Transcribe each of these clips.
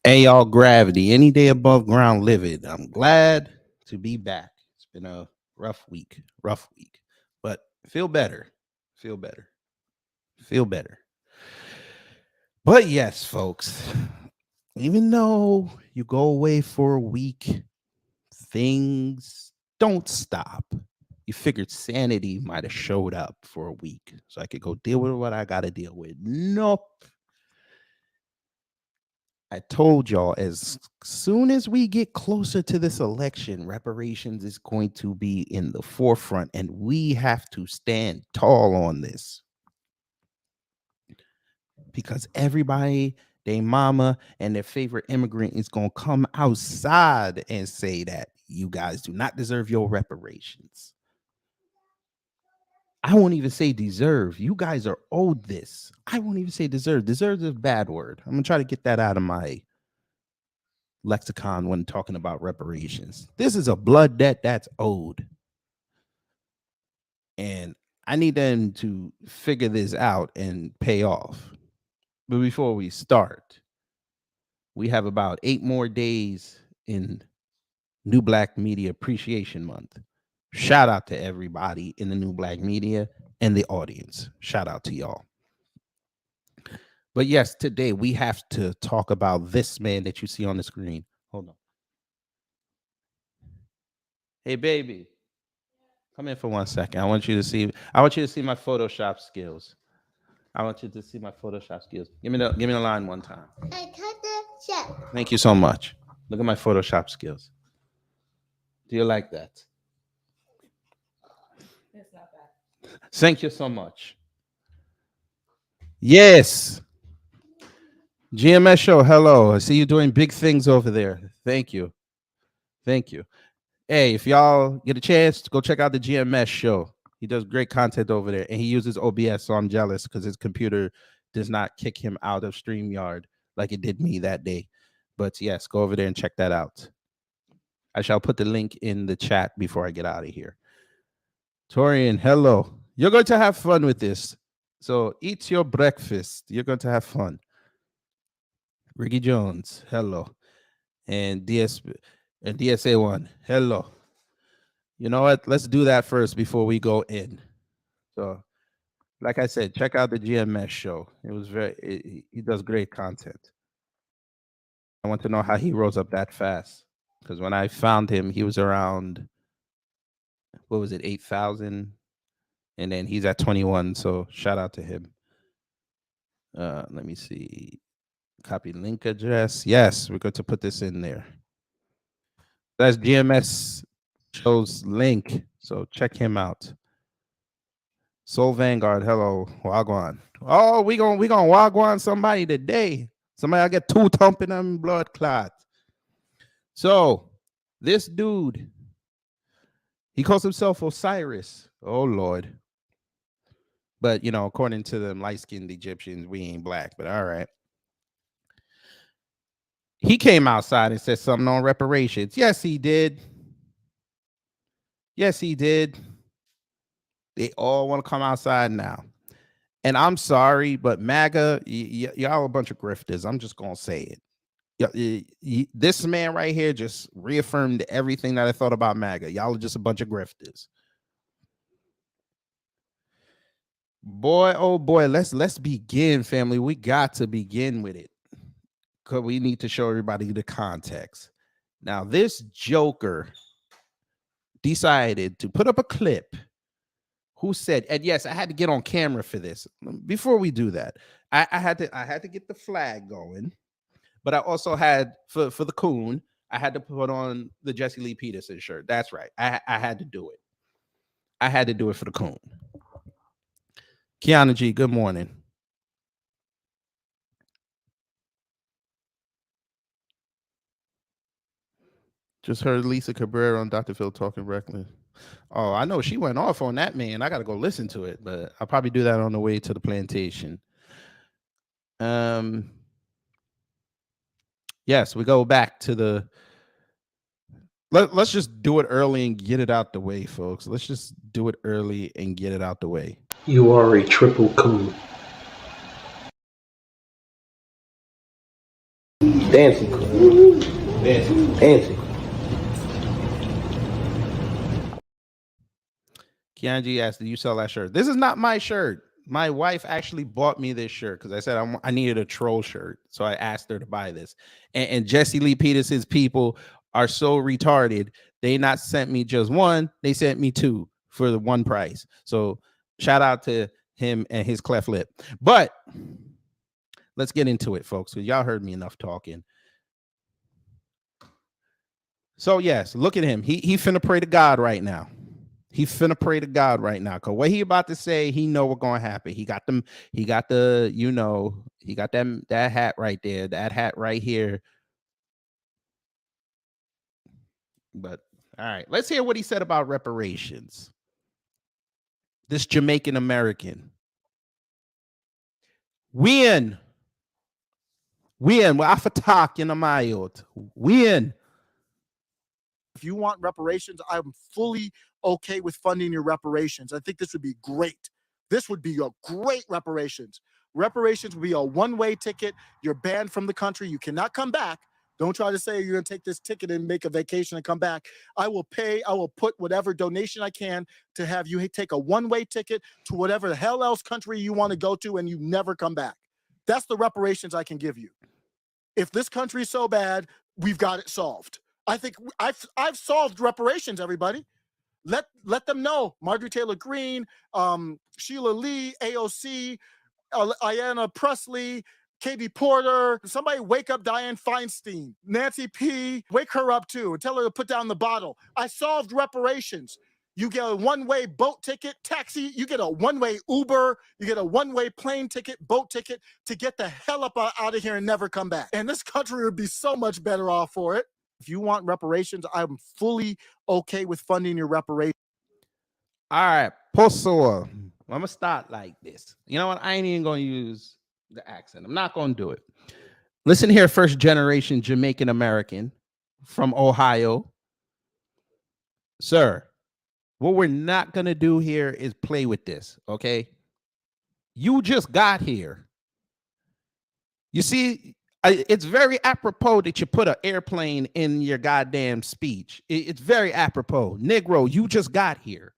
Hey, y'all, Gravity. Any day above ground, livid. I'm glad to be back. It's been a rough week, but feel better. But yes, folks, even though you go away for a week, things don't stop. You figured sanity might have showed up for a week so I could go deal with what I got to deal with. Nope. I told y'all as soon as we get closer to this election, reparations is going to be in the forefront, and we have to stand tall on this. Because everybody, their mama and their favorite immigrant is going to come outside and say that you guys do not deserve your reparations. I won't even say deserve. You guys are owed this. I won't even say deserve. Deserve is a bad word. I'm going to try to get that out of my lexicon when talking about reparations. This is a blood debt that's owed. And I need them to figure this out and pay off. But before we start, we have about 8 more days in New Black Media Appreciation Month. Shout out to everybody in the New Black Media and the audience. Shout out to y'all. But yes, today we have to talk about this man that you see on the screen. Hold on. Hey, baby. Come in for 1 second. I want you to see my Photoshop skills. Give me the line one time. I cut the check. Thank you so much. Look at my Photoshop skills. Do you like that? It's not bad. Thank you so much. Yes. GMS show, hello. I see you doing big things over there. Thank you. Hey, if y'all get a chance to go check out the GMS show, he does great content over there, and he uses OBS, so I'm jealous because his computer does not kick him out of StreamYard like it did me that day. But yes, go over there and check that out. I shall put the link in the chat before I get out of here. Torian, hello. You're going to have fun with this. So eat your breakfast. You're going to have fun. Ricky Jones, hello. And DSA1, hello. You know what? Let's do that first before we go in. So, like I said, check out the GMS show. It was he does great content. I want to know how he rose up that fast. Because when I found him, he was around, 8,000? And then he's at 21. So shout out to him. Let me see. Copy link address. Yes, we're going to put this in there. That's GMS show's link. So check him out. Soul Vanguard, hello. Wagwan. Oh, we gonna Wagwan somebody today. Somebody I get 2 thumping them blood clots. So this dude, He calls himself Osiris. Oh Lord. But you know, according to them light-skinned Egyptians, we ain't black, but all right. He came outside and said something on reparations. Yes, he did. Yes, he did. They all want to come outside now. And I'm sorry, but MAGA, y'all a bunch of grifters. I'm just going to say it. This man right here just reaffirmed everything that I thought about MAGA. Y'all are just a bunch of grifters. Boy, oh boy, let's begin, family. We got to begin with it. Because we need to show everybody the context. Now, this joker decided to put up a clip who said, and yes, I had to get on camera for this. Before we do that, I had to get the flag going, but I also had for the coon, I had to put on the Jesse Lee Peterson shirt. That's right. I had to do it. I had to do it for the coon. Kiana G, good morning. Just heard Lisa Cabrera on Dr. Phil talking reckless. Oh, I know she went off on that man. I got to go listen to it, but I'll probably do that on the way to the plantation. Yes, we go back to the. Let's just do it early and get it out the way, folks. Let's just do it early and get it out the way. You are a triple coon. Dancing coon. Dancing. Kianji asked, "Did you sell that shirt?" This is not my shirt. My wife actually bought me this shirt because I said I needed a troll shirt, so I asked her to buy this. And Jesse Lee Peterson's people are so retarded. They not sent me just one; they sent me two for the one price. So shout out to him and his cleft lip. But let's get into it, folks, because y'all heard me enough talking. So yes, look at him. He finna pray to God right now. He finna pray to God right now. Cause what he about to say, he know what's gonna happen. He got them, he got the, you know, he got that hat right there, that hat right here. But all right, let's hear what he said about reparations. This Jamaican American. Win. Afatak in a mayot. Win. If you want reparations, I'm fully okay with funding your reparations. I think this would be great. This would be a great reparations. Reparations would be a one-way ticket. You're banned from the country. You cannot come back. Don't try to say you're going to take this ticket and make a vacation and come back. I will pay. I will put whatever donation I can to have you take a one-way ticket to whatever the hell else country you want to go to, and you never come back. That's the reparations I can give you. If this country is so bad, we've got it solved. I think I've solved reparations, everybody. Let them know. Marjorie Taylor Greene, Sheila Lee, AOC, Ayanna Pressley, Katie Porter. Somebody wake up Dianne Feinstein. Nancy P. Wake her up too and tell her to put down the bottle. I solved reparations. You get a one-way boat ticket, taxi. You get a one-way Uber. You get a one-way plane ticket, boat ticket to get the hell up out of here and never come back. And this country would be so much better off for it. If you want reparations, I'm fully okay with funding your reparations. All right, Posoa. I'm gonna start like this. You know what? I ain't even gonna use the accent. I'm not gonna do it. Listen here, first generation Jamaican American from Ohio. Sir, what we're not gonna do here is play with this, okay? You just got here. You see, it's very apropos that you put an airplane in your goddamn speech. It's very apropos. Negro, you just got here.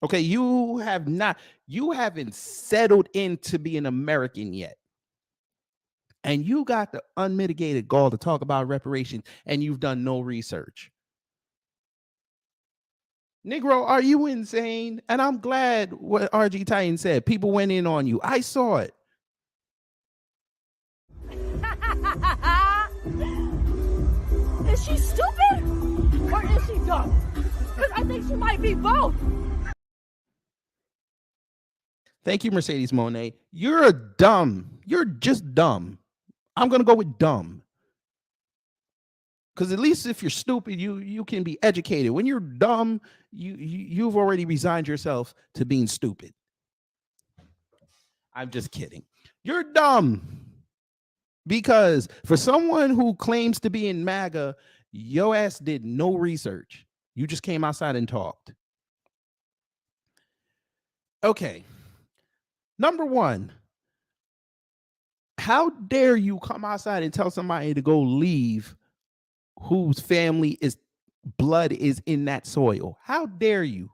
Okay, you haven't settled into being an American yet. And you got the unmitigated gall to talk about reparations, and you've done no research. Negro, are you insane? And I'm glad what RG Titan said. People went in on you. I saw it. Is she stupid or is she dumb? Because I think she might be both. Thank you, Mercedes Monet. You're dumb. You're just dumb. I'm going to go with dumb. Because at least if you're stupid, you can be educated. When you're dumb, you've already resigned yourself to being stupid. I'm just kidding. You're dumb. Because for someone who claims to be in MAGA, your ass did no research. You just came outside and talked. Okay. Number one, how dare you come outside and tell somebody to go leave whose family is blood is in that soil? How dare you?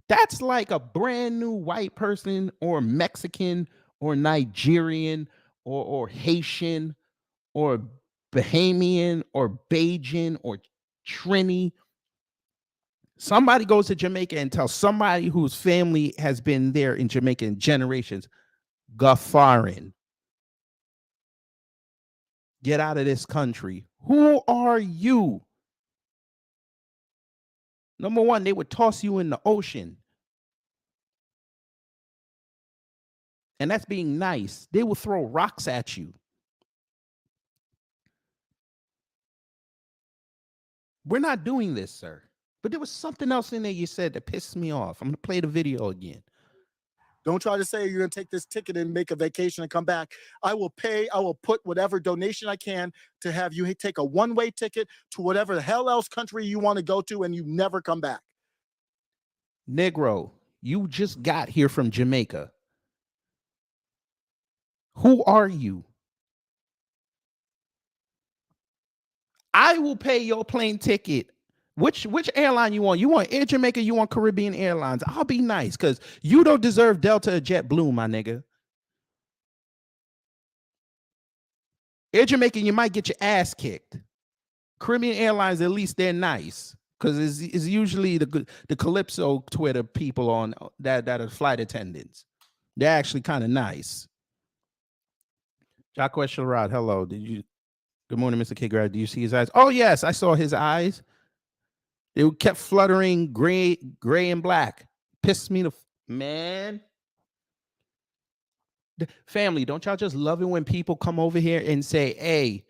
That's like a brand new white person or Mexican or Nigerian or Haitian or Bahamian or Bajan or Trini. Somebody goes to Jamaica and tells somebody whose family has been there in Jamaica in generations, Gaffarin, get out of this country. Who are you? Number one, they would toss you in the ocean. And that's being nice. They will throw rocks at you. We're not doing this, sir. But there was something else in there you said that pissed me off. I'm going to play the video again. Don't try to say you're going to take this ticket and make a vacation and come back. I will pay. I will put whatever donation I can to have you take a one-way ticket to whatever the hell else country you want to go to, and you never come back. Negro, you just got here from Jamaica. Who are you? I will pay your plane ticket. Which airline you want? You want Air Jamaica? You want Caribbean Airlines? I'll be nice because you don't deserve Delta or JetBlue, my nigga. Air Jamaica, you might get your ass kicked. Caribbean Airlines, at least they're nice because it's usually the Calypso Twitter people on that are flight attendants. They're actually kind of nice. Jacques Sherrod, hello. Good morning, Mr. Kigrat. Do you see his eyes? Oh, yes, I saw his eyes. They kept fluttering gray and black. Pissed me to man. Family, don't y'all just love it when people come over here and say, hey,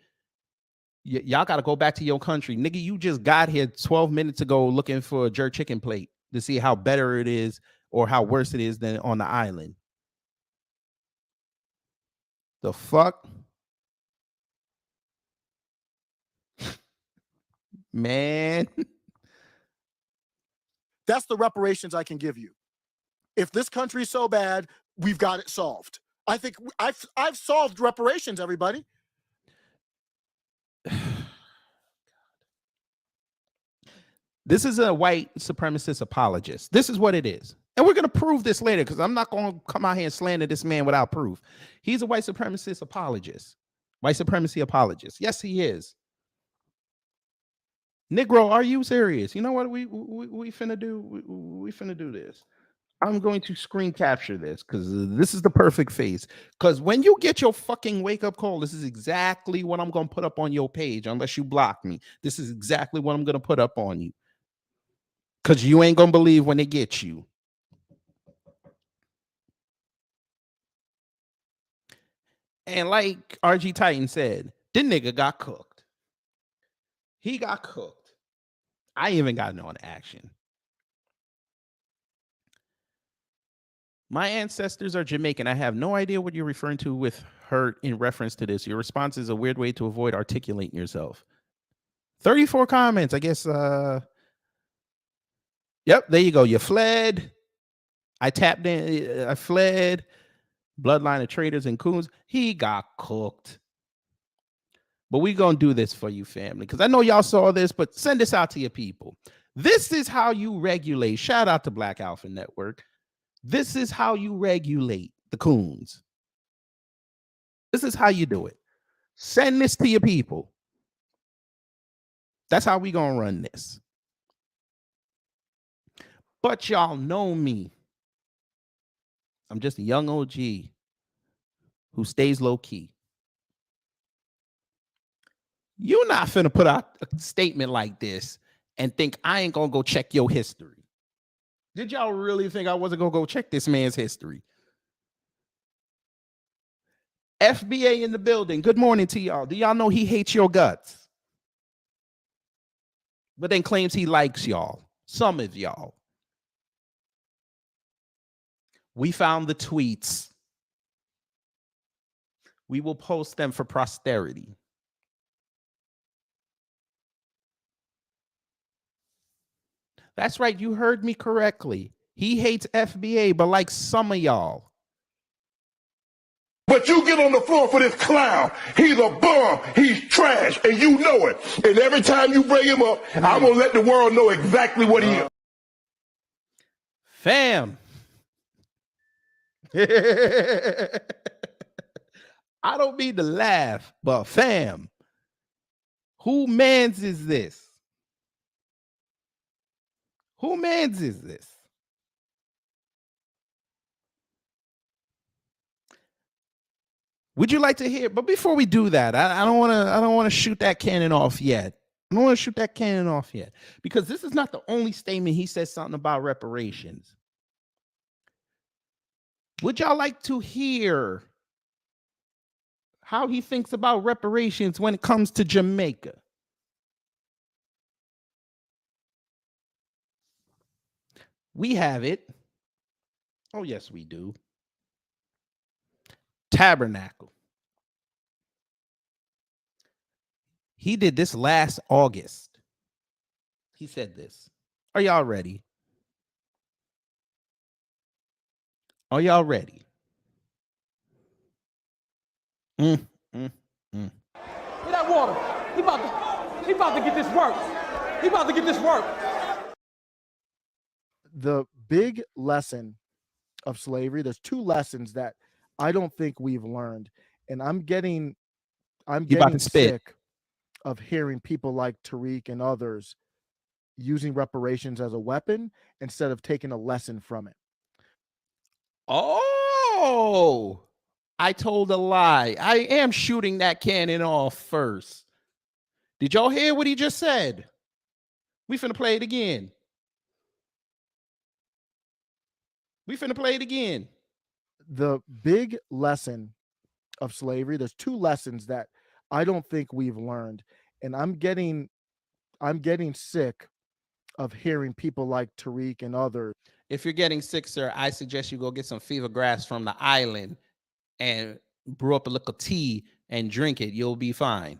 y'all got to go back to your country. Nigga, you just got here 12 minutes ago looking for a jerk chicken plate to see how better it is or how worse it is than on the island. The fuck? Man. That's the reparations I can give you. If this country's so bad, we've got it solved. I think I've solved reparations, everybody. This is a white supremacist apologist. This is what it is. And we're going to prove this later because I'm not going to come out here and slander this man without proof. He's a white supremacist apologist. White supremacy apologist. Yes, he is. Negro, are you serious? You know what we finna do? We finna do this. I'm going to screen capture this because this is the perfect face. Because when you get your fucking wake-up call, this is exactly what I'm going to put up on your page unless you block me. This is exactly what I'm going to put up on you. Because you ain't going to believe when they get you. And like RG Titan said, the nigga got cooked. He got cooked. I even got no action. My ancestors are Jamaican. I have no idea what you're referring to with hurt in reference to this. Your response is a weird way to avoid articulating yourself. 34 comments. I guess. Yep, there you go. You fled. I tapped in. I fled. Bloodline of traitors and coons. He got cooked. But we're going to do this for you, family, because I know y'all saw this, but send this out to your people. This is how you regulate. Shout out to Black Alpha Network. This is how you regulate the coons. This is how you do it. Send this to your people. That's how we going to run this. But y'all know me. I'm just a young OG who stays low key. You're not finna put out a statement like this and think I ain't gonna go check your history. Did y'all really think I wasn't gonna go check this man's history? FBA in the building. Good morning to y'all. Do y'all know he hates your guts? but then claims he likes y'all. Some of y'all. We found the tweets. We will post them for posterity. That's right. You heard me correctly. He hates FBA, but like some of y'all. But you get on the floor for this clown. He's a bum. He's trash. And you know it. And every time you bring him up, I'm going to let the world know exactly what he is. Fam. I don't mean to laugh, but fam. Who mans is this? Who mans is this? Would you like to hear? But before we do that, I don't want to shoot that cannon off yet. I don't want to shoot that cannon off yet, because this is not the only statement he says something about reparations. Would y'all like to hear how he thinks about reparations when it comes to Jamaica? We have it. Oh, yes, we do. Tabernacle. He did this last August. He said this. Are y'all ready? Are y'all ready? Get that water. He about to get this work. He about to get this work. The big lesson of slavery, there's two lessons that I don't think we've learned. And I'm getting sick of hearing people like Tariq and others using reparations as a weapon instead of taking a lesson from it. Oh, I told a lie. I am shooting that cannon off first. Did y'all hear what he just said? We finna play it again. The big lesson of slavery, there's two lessons that I don't think we've learned. And I'm getting sick of hearing people like Tariq and others. If you're getting sick, sir, I suggest you go get some fever grass from the island and brew up a little tea and drink it. You'll be fine.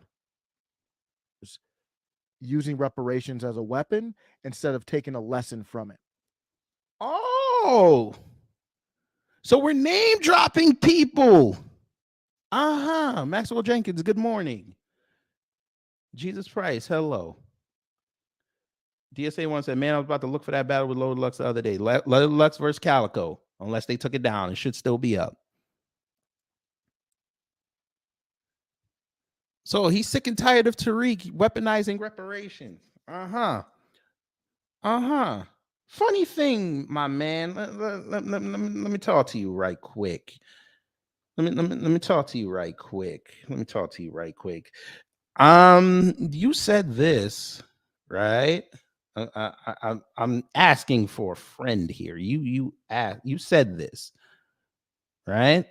Using reparations as a weapon instead of taking a lesson from it. Oh, so we're name dropping people. Maxwell Jenkins, good morning. Jesus Price, hello. DSA one said, man, I was about to look for that battle with Loaded Lux the other day. Loaded Lux versus Calico, unless they took it down. It should still be up. So he's sick and tired of Tariq weaponizing reparations. Funny thing, my man. Let me talk to you right quick. Let me talk to you right quick. You said this, right? I'm asking for a friend here. You said this, right?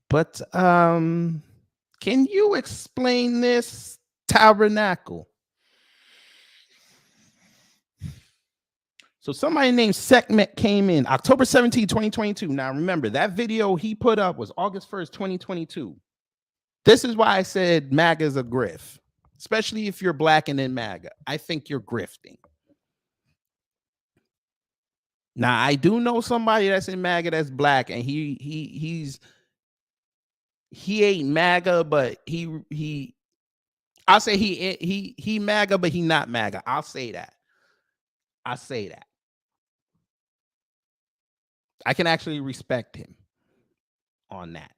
But can you explain this tabernacle? So somebody named Sekhmet came in October 17, 2022. Now remember, that video he put up was August 1st, 2022. This is why I said MAGA is a grift, especially if you're black and in MAGA. I think you're grifting. Now, I do know somebody that's in MAGA that's black, and he ain't MAGA, but I'll say he MAGA, but he not MAGA. I'll say that. I can actually respect him on that.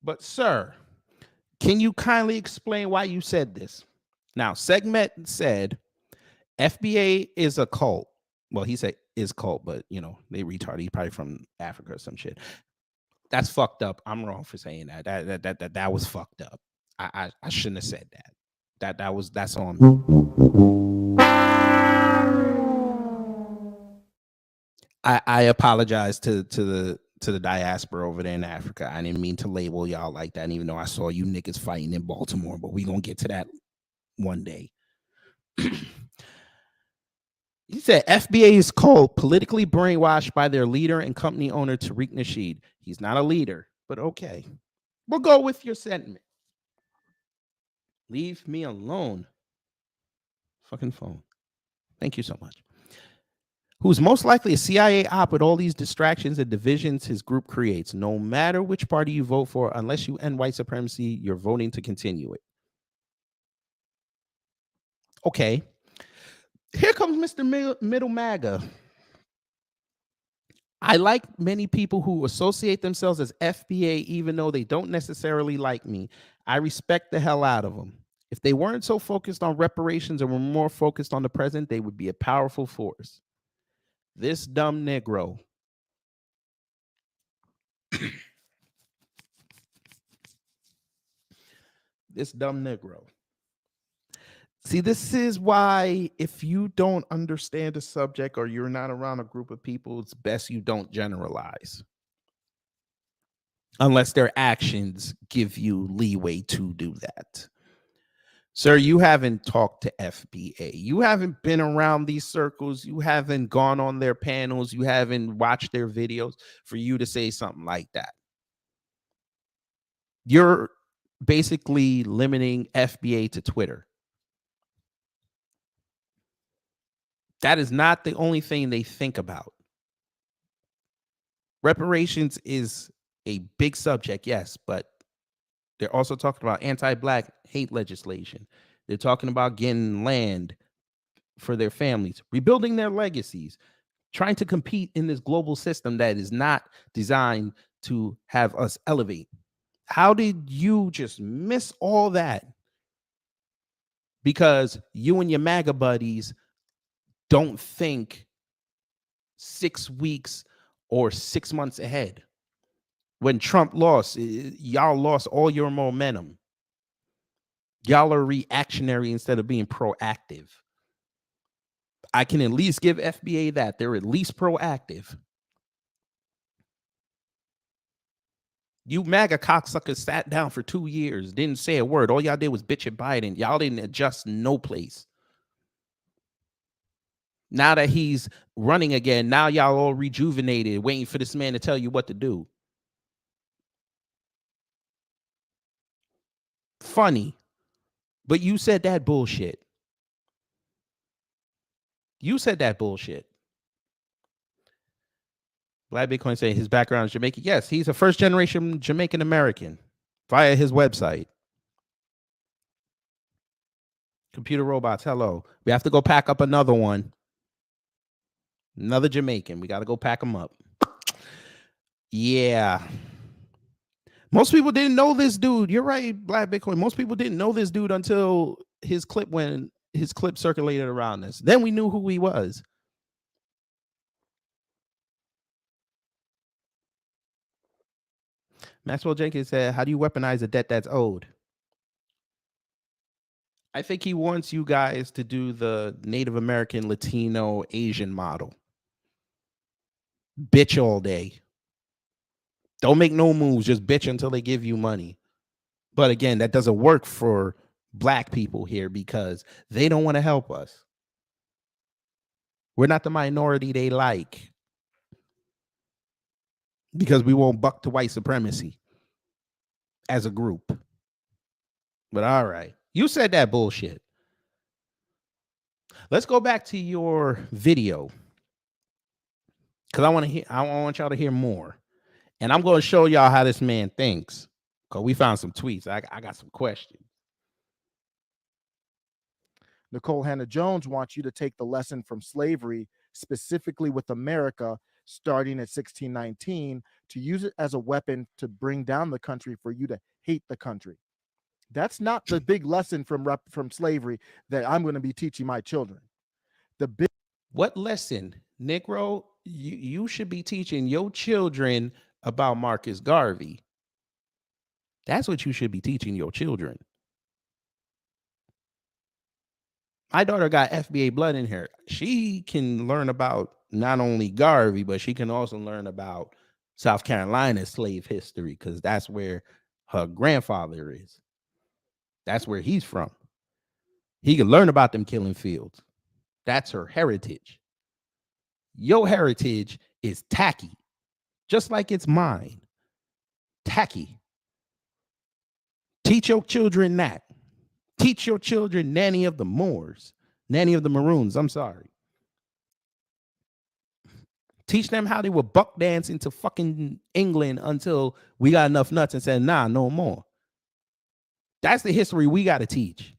But sir, can you kindly explain why you said this? Now, Segmet said FBA is a cult. Well, he said is cult, but you know, they retarded. He's probably from Africa or some shit. That's fucked up. I'm wrong for saying that. That was fucked up. I shouldn't have said that. That's on me. I apologize to the diaspora over there in Africa. I didn't mean to label y'all like that, even though I saw you niggas fighting in Baltimore, but we gonna get to that one day. He said FBA is called politically brainwashed by their leader and company owner Tariq Nasheed. He's not a leader, but okay. We'll go with your sentiment. Leave me alone. Fucking phone. Thank you so much. Who's most likely a CIA op with all these distractions and divisions his group creates. No matter which party you vote for, unless you end white supremacy, you're voting to continue it. Okay. Here comes Mr. Middle MAGA. I like many people who associate themselves as FBA, even though they don't necessarily like me. I respect the hell out of them. If they weren't so focused on reparations and were more focused on the present, they would be a powerful force. This dumb Negro. This dumb Negro. See, this is why if you don't understand a subject or you're not around a group of people, it's best you don't generalize. Unless their actions give you leeway to do that. Sir, you haven't talked to FBA. You haven't been around these circles. You haven't gone on their panels. You haven't watched their videos for you to say something like that. You're basically limiting FBA to Twitter. That is not the only thing they think about. Reparations is a big subject, yes, but they're also talking about anti-Black hate legislation. They're talking about getting land for their families, rebuilding their legacies, trying to compete in this global system that is not designed to have us elevate. How did you just miss all that? Because you and your MAGA buddies don't think 6 weeks or 6 months ahead. When Trump lost, y'all lost all your momentum. Y'all are reactionary instead of being proactive. I can at least give FBA that. They're at least proactive. You MAGA cocksuckers sat down for 2 years, didn't say a word. All y'all did was bitch at Biden. Y'all didn't adjust no place. Now that he's running again, now y'all all rejuvenated, waiting for this man to tell you what to do. Funny, but you said that bullshit. You said that bullshit. Black Bitcoin saying his background is Jamaican. Yes, he's a first-generation Jamaican American via his website. Computer robots, hello. We have to go pack up another one. Another Jamaican. We got to go pack them up. Yeah. Most people didn't know this dude. You're right, Black Bitcoin. Most people didn't know this dude until his clip circulated around us. Then we knew who he was. Maxwell Jenkins said, how do you weaponize a debt that's owed? I think he wants you guys to do the Native American, Latino, Asian model. Bitch all day. Don't make no moves. Just bitch until they give you money. But again, that doesn't work for Black people here because they don't want to help us. We're not the minority they like. Because we won't buck to white supremacy as a group. But all right. You said that bullshit. Let's go back to your video. Because I want y'all to hear more. And I'm going to show y'all how this man thinks. Because we found some tweets. I got some questions. Nicole Hannah-Jones wants you to take the lesson from slavery, specifically with America, starting at 1619, to use it as a weapon to bring down the country for you to hate the country. That's not the big lesson from slavery that I'm going to be teaching my children. What lesson, Negro, you should be teaching your children about Marcus Garvey? That's what you should be teaching your children. My daughter got FBA blood in her. She can learn about not only Garvey, but she can also learn about South Carolina's slave history because that's where her grandfather is. That's where he's from. He can learn about them killing fields. That's her heritage. Your heritage is tacky, just like it's mine. Tacky. Teach your children that. Teach your children Nanny of the Moors, Nanny of the Maroons. I'm sorry. Teach them how they were buck dancing to fucking England until we got enough nuts and said, nah, no more. That's the history we got to teach.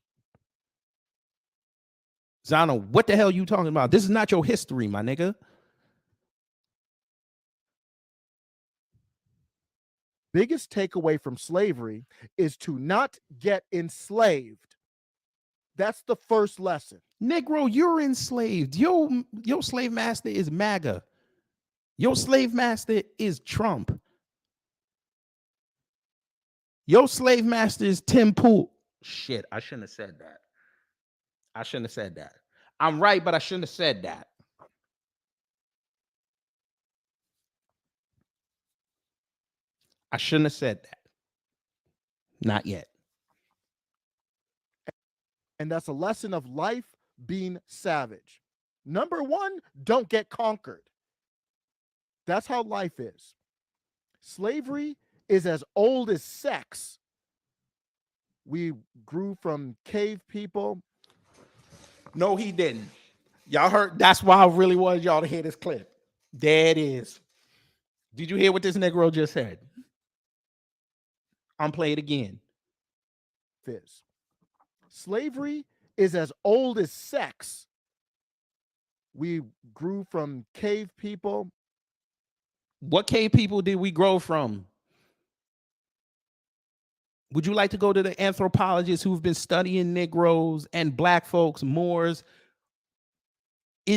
So I don't know what the hell you talking about. This is not your history, my nigga. Biggest takeaway from slavery is to not get enslaved. That's the first lesson. Negro, you're enslaved. Your slave master is MAGA. Your slave master is Trump. Your slave master is Tim Pool. Shit, I shouldn't have said that. I shouldn't have said that. I'm right, but I shouldn't have said that. I shouldn't have said that. Not yet. And that's a lesson of life being savage. Number one, don't get conquered. That's how life is. Slavery is as old as sex. We grew from cave people. No, he didn't. Y'all heard? That's why I really wanted y'all to hear this clip. There it is. Did you hear what this Negro just said? I'm playing it again. Slavery is as old as sex. We grew from cave people. What cave people did we grow from? Would you like to go to the anthropologists who've been studying Negroes and black folks, Moors,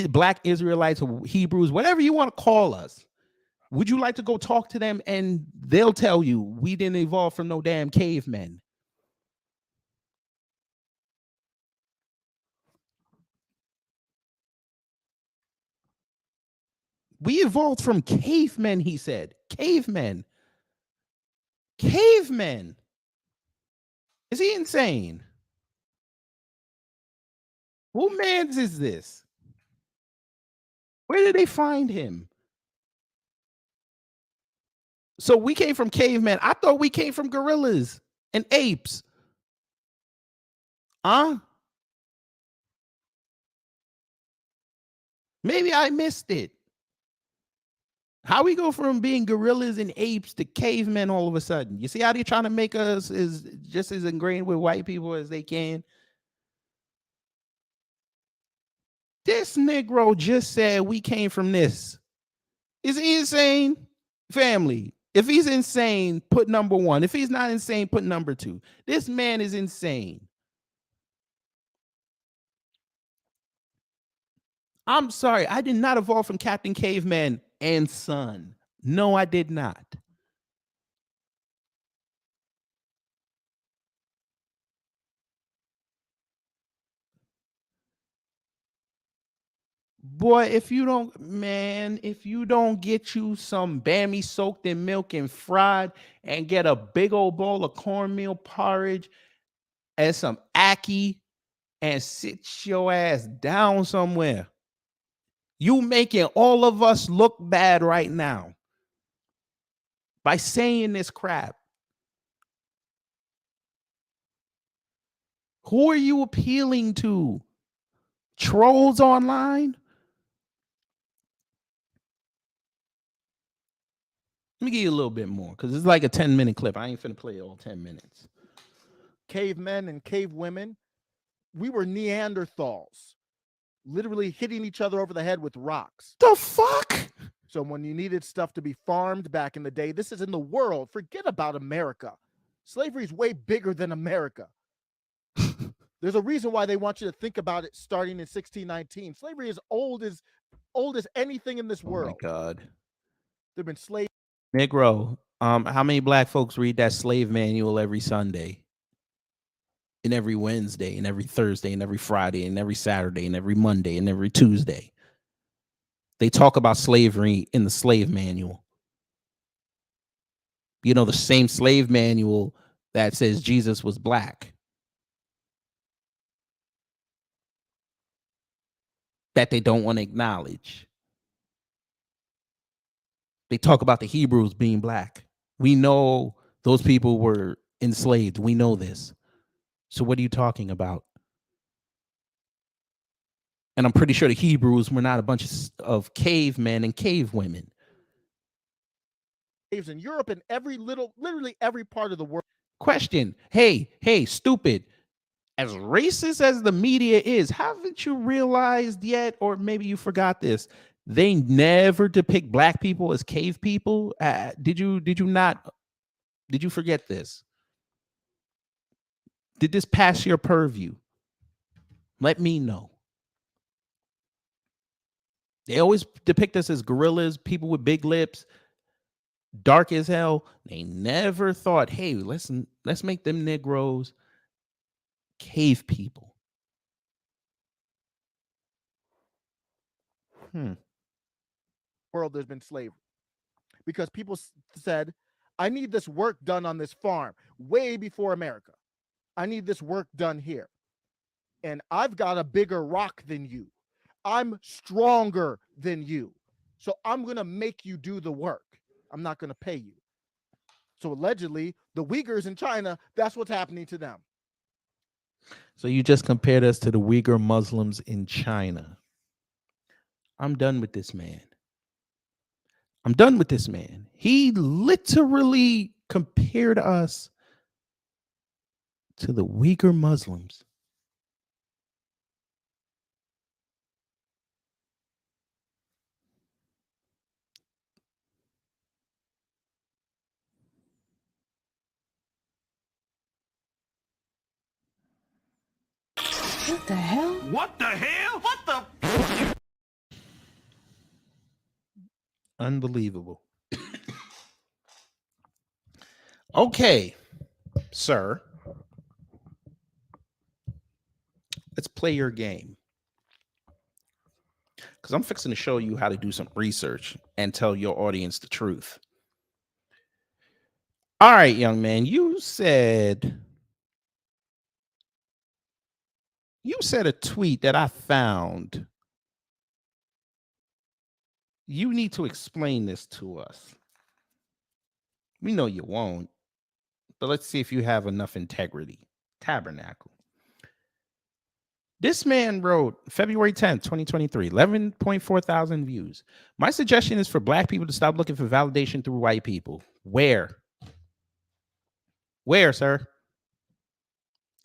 black Israelites, Hebrews, whatever you want to call us? Would you like to go talk to them and they'll tell you we didn't evolve from no damn cavemen? We evolved from cavemen, he said. Cavemen. Cavemen. Is he insane? Who mans is this? Where did they find him? So we came from cavemen. I thought we came from gorillas and apes. Huh? Maybe I missed it. How we go from being gorillas and apes to cavemen all of a sudden? You see how they're trying to make us is just as ingrained with white people as they can? This Negro just said we came from this. Is he insane? Family, if he's insane, put number one. If he's not insane, put number two. This man is insane. I'm sorry, I did not evolve from Captain Caveman and Son. No, I did not. Boy, if you don't get you some Bammy soaked in milk and fried and get a big old bowl of cornmeal porridge and some ackee and sit your ass down somewhere, you making all of us look bad right now by saying this crap. Who are you appealing to? Trolls online? Let me give you a little bit more because it's like a 10-minute clip. I ain't finna play all 10 minutes. Cavemen and cave women, we were Neanderthals, literally hitting each other over the head with rocks. The fuck? So when you needed stuff to be farmed back in the day, this is in the world. Forget about America. Slavery is way bigger than America. There's a reason why they want you to think about it starting in 1619. Slavery is old as anything in this world. Oh my God. There've been slaves. Negro, how many black folks read that slave manual every Sunday? And every Wednesday, and every Thursday, and every Friday, and every Saturday, and every Monday, and every Tuesday? They talk about slavery in the slave manual. You know, the same slave manual that says Jesus was black. that they don't want to acknowledge. They talk about the Hebrews being black. We know those people were enslaved. We know this. So what are you talking about? And I'm pretty sure the Hebrews were not a bunch of cavemen and cave women. Caves in Europe and literally every part of the world. Question. Hey, stupid. As racist as the media is, haven't you realized yet, or maybe you forgot this, they never depict black people as cave people? Did you forget this? Did this pass your purview? Let me know. They always depict us as gorillas, people with big lips, dark as hell. They never thought, hey, let's make them Negroes cave people. World there's been slavery because people said, I need this work done on this farm way before America. I need this work done here. And I've got a bigger rock than you. I'm stronger than you. So I'm going to make you do the work. I'm not going to pay you. So allegedly, the Uyghurs in China, that's what's happening to them. So you just compared us to the Uyghur Muslims in China. I'm done with this man. He literally compared us to the Uyghur Muslims. What the hell? What the hell? What the? Unbelievable. Okay, sir. Let's play your game. Because I'm fixing to show you how to do some research and tell your audience the truth. All right, young man, you said a tweet that I found. You need to explain this to us. We know you won't, but let's see if you have enough integrity. Tabernacle. This man wrote February 10th, 2023, 11.4 thousand views. My suggestion is for black people to stop looking for validation through white people. Where, sir?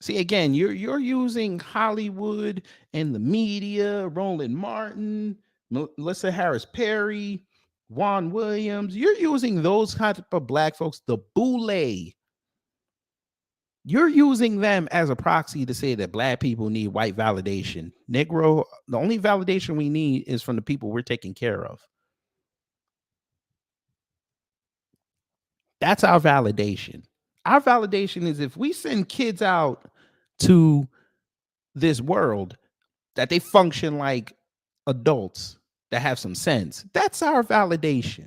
See, again, you're using Hollywood and the media, Roland Martin, Melissa Harris Perry, Juan Williams. You're using those kinds of black folks, the boule. You're using them as a proxy to say that black people need white validation. Negro, the only validation we need is from the people we're taking care of. That's our validation. Our validation is if we send kids out to this world, that they function like adults that have some sense. That's our validation.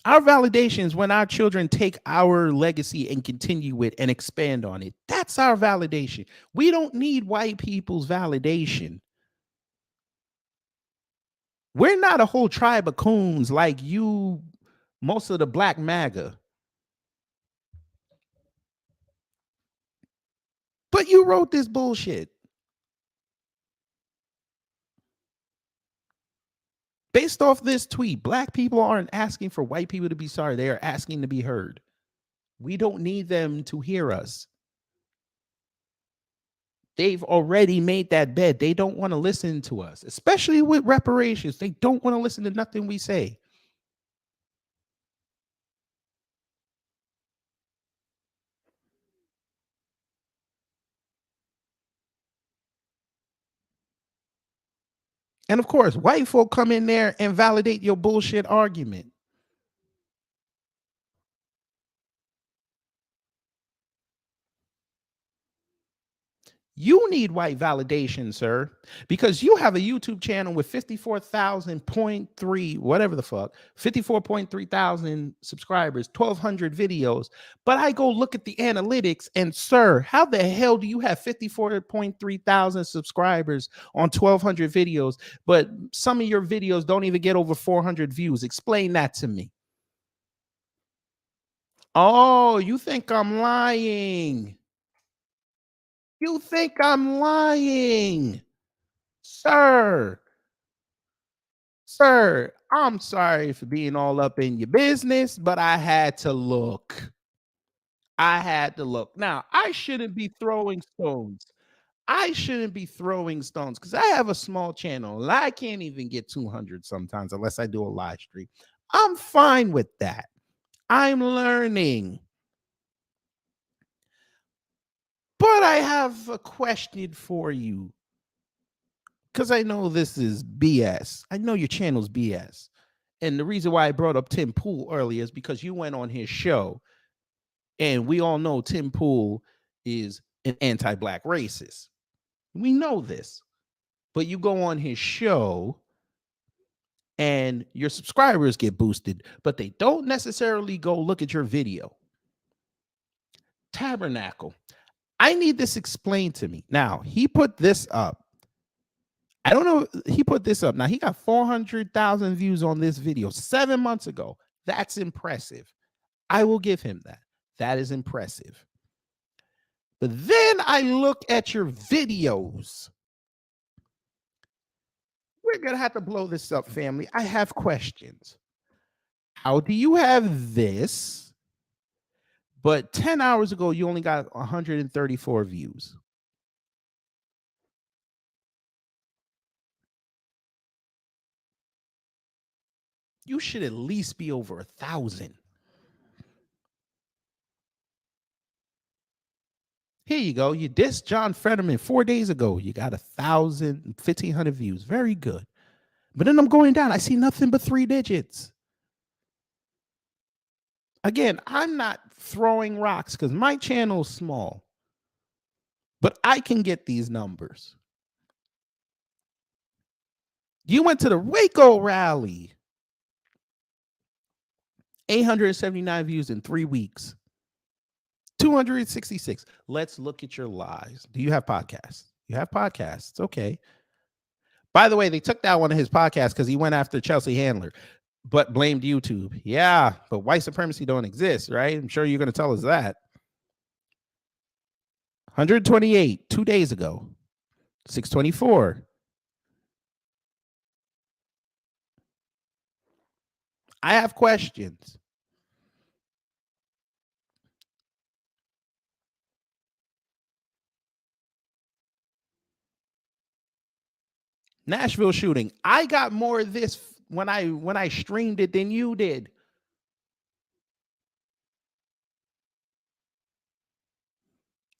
Our validation is when our children take our legacy and continue it and expand on it. That's our validation. We don't need white people's validation. We're not a whole tribe of coons like you, most of the black MAGA. But you wrote this bullshit. Based off this tweet, black people aren't asking for white people to be sorry. They are asking to be heard. We don't need them to hear us. They've already made that bed. They don't want to listen to us, especially with reparations. They don't want to listen to nothing we say. And of course, white folk come in there and validate your bullshit argument. You need white validation, sir, because you have a YouTube channel with 54,000.3, whatever the fuck, 54.3 thousand subscribers, 1,200 videos. But I go look at the analytics and, sir, how the hell do you have 54.3 thousand subscribers on 1,200 videos, but some of your videos don't even get over 400 views? Explain that to me. Oh, you think I'm lying? You think I'm lying, sir? Sir, I'm sorry for being all up in your business, but I had to look. I had to look. Now, I shouldn't be throwing stones. I shouldn't be throwing stones because I have a small channel and I can't even get 200 sometimes unless I do a live stream. I'm fine with that. I'm learning. But I have a question for you because I know this is BS. I know your channel's BS. And the reason why I brought up Tim Pool earlier is because you went on his show, and we all know Tim Pool is an anti-black racist. We know this. But you go on his show and your subscribers get boosted, but they don't necessarily go look at your video. Tabernacle. I need this explained to me. Now, he put this up. I don't know. He put this up. Now, he got 400,000 views on this video 7 months ago. That's impressive. I will give him that. That is impressive. But then I look at your videos. We're going to have to blow this up, family. I have questions. How do you have this, but 10 hours ago, you only got 134 views? You should at least be over 1,000. Here you go. You dissed John Fetterman 4 days ago. You got 1,000, 1,500 views. Very good. But then I'm going down. I see nothing but 3 digits. Again, I'm not throwing rocks because my channel's small. But I can get these numbers. You went to the Waco rally. 879 views in 3 weeks. 266. Let's look at your lives. Do you have podcasts? You have podcasts. Okay. By the way, they took down one of his podcasts because he went after Chelsea Handler, but blamed YouTube. Yeah, but white supremacy don't exist, right? I'm sure you're going to tell us that. 128 2 days ago. 624. I have questions. Nashville shooting. I got more of this when I streamed it than you did.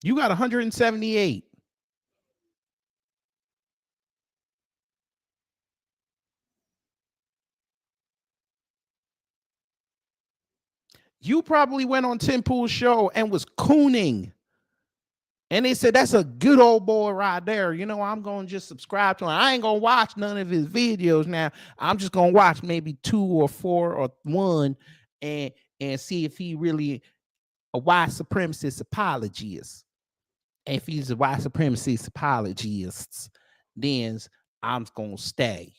You got 178. You probably went on Tim Pool's show and was cooning. And they said, that's a good old boy right there. You know, I'm going to just subscribe to him. I ain't going to watch none of his videos now. I'm just going to watch maybe 2 or 4 or 1 and see if he really a white supremacist apologist. If he's a white supremacist apologist, then I'm going to stay.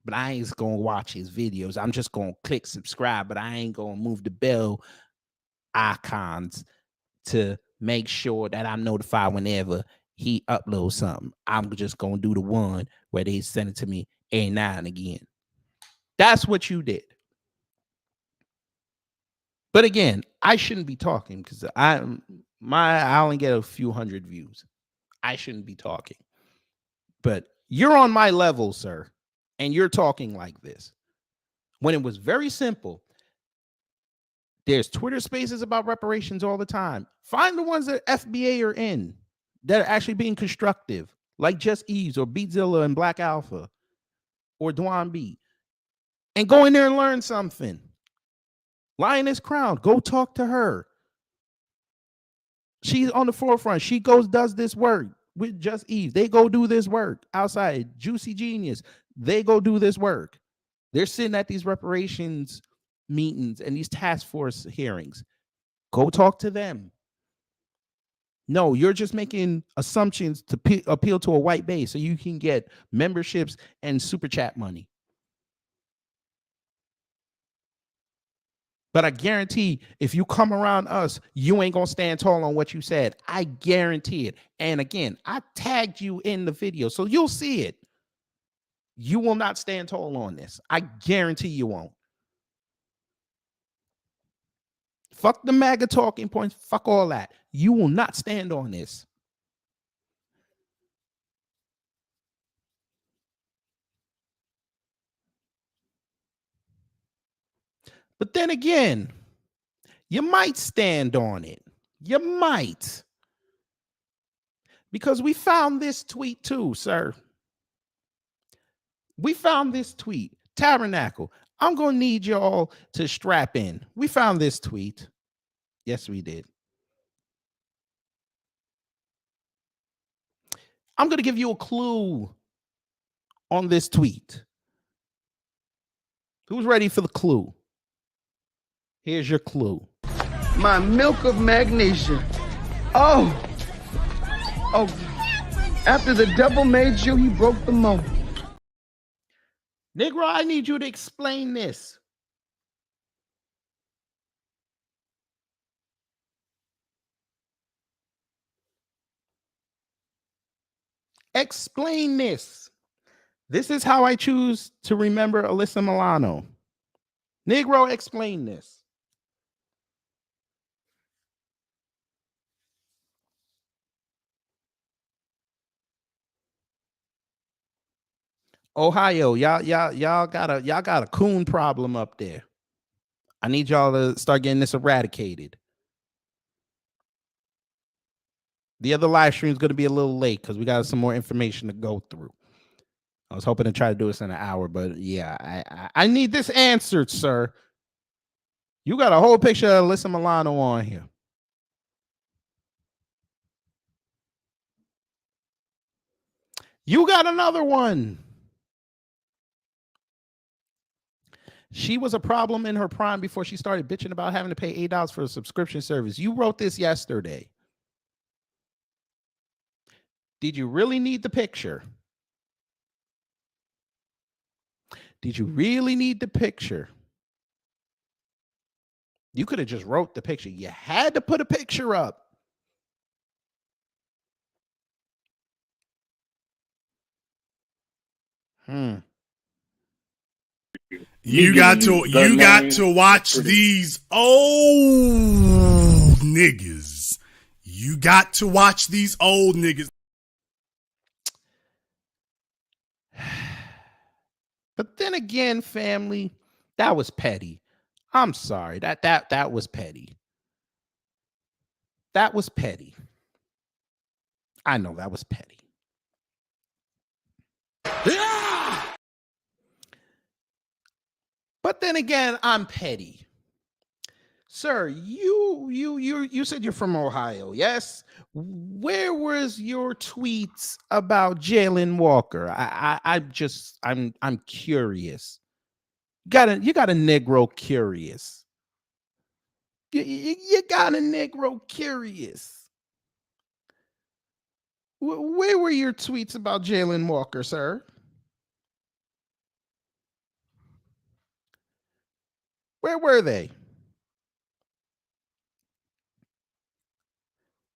But I ain't going to watch his videos. I'm just going to click subscribe, but I ain't going to move the bell icons to make sure that I'm notified whenever he uploads something. I'm just going to do the one where they send it to me every now and again. That's what you did. But again, I shouldn't be talking because I only get a few hundred views. I shouldn't be talking. But you're on my level, sir, and you're talking like this. When it was very simple, there's Twitter spaces about reparations all the time. Find the ones that FBA are in that are actually being constructive, like Just Eves or Beatzilla and Black Alpha or Dwan B. And go in there and learn something. Lioness Crown, go talk to her. She's on the forefront. She does this work. with Just Eve. They go do this work outside. Juicy Genius. They go do this work. They're sitting at these reparations meetings and these task force hearings. Go talk to them. No, you're just making assumptions to appeal to a white base so you can get memberships and super chat money. But I guarantee if you come around us, you ain't going to stand tall on what you said. I guarantee it. And again, I tagged you in the video, so you'll see it. You will not stand tall on this. I guarantee you won't. Fuck the MAGA talking points. Fuck all that. You will not stand on this. But then again, you might stand on it. You might. Because we found this tweet too, sir. We found this tweet. Tabernacle, I'm going to need y'all to strap in. We found this tweet. Yes, we did. I'm going to give you a clue on this tweet. Who's ready for the clue? Here's your clue. My milk of magnesia. Oh, after the devil made you, he broke the mold. Negro, I need you to explain this. Explain this. This is how I choose to remember Alyssa Milano. Negro, explain this. Ohio, y'all got a coon problem up there. I need y'all to start getting this eradicated. The other live stream is going to be a little late because we got some more information to go through. I was hoping to try to do this in an hour, but yeah, I need this answered, sir. You got a whole picture of Alyssa Milano on here. You got another one. She was a problem in her prime before she started bitching about having to pay $8 for a subscription service. You wrote this yesterday. Did you really need the picture? Did you really need the picture? You could have just wrote the picture. You had to put a picture up. You got to watch these old niggas. You got to watch these old niggas. But then again, family, that was petty. I'm sorry. That was petty. That was petty. I know that was petty. Yeah! But then again, I'm petty. Sir, you said you're from Ohio, yes? Where was your tweets about Jalen Walker? I'm curious. You got a Negro curious. You got a Negro curious. Where were your tweets about Jalen Walker, sir? Where were they?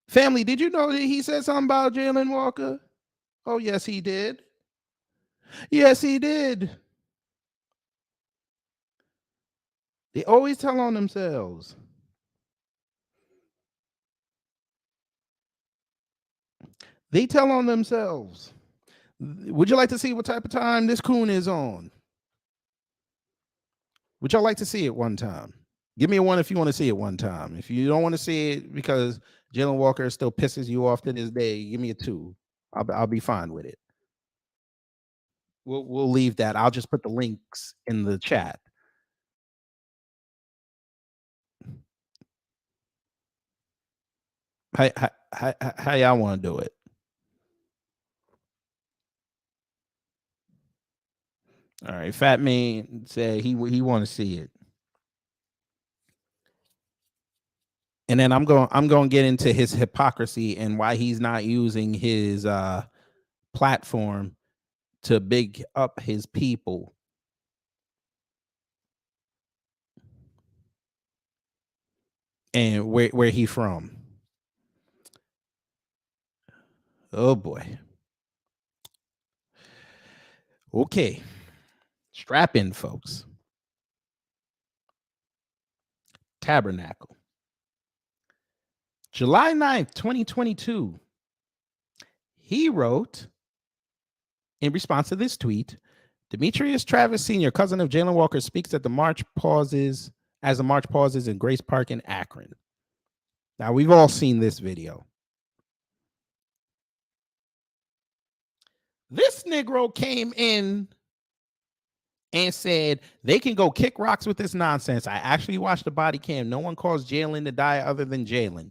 Family, did you know that he said something about Jalen Walker? Oh, yes, he did. Yes, he did. They always tell on themselves. They tell on themselves. Would you like to see what type of time this coon is on? Would y'all like to see it one time? Give me a one if you want to see it one time. If you don't want to see it because Jalen Walker still pisses you off to this day, give me a 2. I'll be fine with it. We'll leave that. I'll just put the links in the chat. How y'all want to do it? All right, Fat Man said he want to see it. And then I'm going to get into his hypocrisy and why he's not using his platform to big up his people. And where he from. Oh boy. Okay. Strap in, folks. Tabernacle. July 9th, 2022. He wrote, in response to this tweet, Demetrius Travis Sr., cousin of Jalen Walker, speaks at the march pauses as the march pauses in Grace Park in Akron. Now, we've all seen this video. This Negro came in and said they can go kick rocks with this nonsense. I actually watched the body cam. No one caused Jalen to die other than Jalen.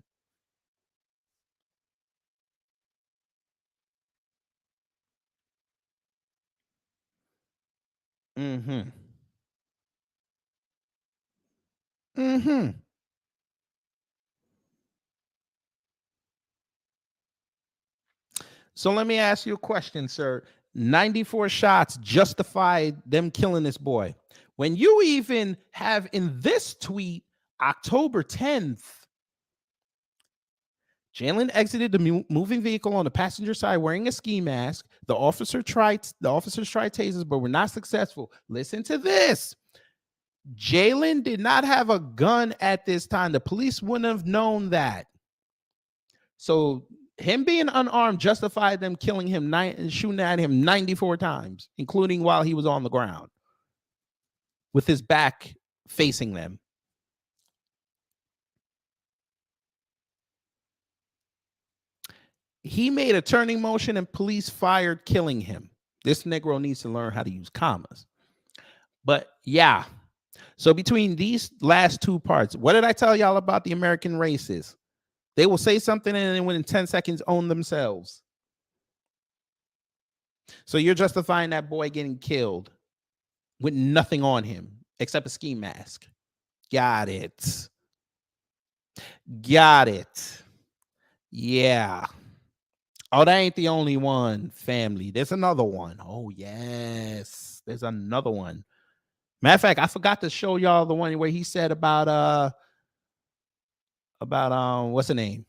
Mm-hmm. Mm-hmm. So let me ask you a question, sir. 94 shots justified them killing this boy. When you even have in this tweet, October 10th, Jalen exited the moving vehicle on the passenger side wearing a ski mask. The officers tried tasers, but were not successful. Listen to this. Jalen did not have a gun at this time. The police wouldn't have known that. So him being unarmed justified them killing him, shooting at him 94 times, including while he was on the ground with his back facing them. He made a turning motion and police fired, killing him. This Negro needs to learn how to use commas. But yeah, so between these last two parts, what did I tell y'all about the American races? They will say something and then within 10 seconds own themselves. So you're justifying that boy getting killed with nothing on him except a ski mask. Got it. Got it. Yeah. Oh, that ain't the only one, family. There's another one. Oh, yes. There's another one. Matter of fact, I forgot to show y'all the one where he said about what's the name?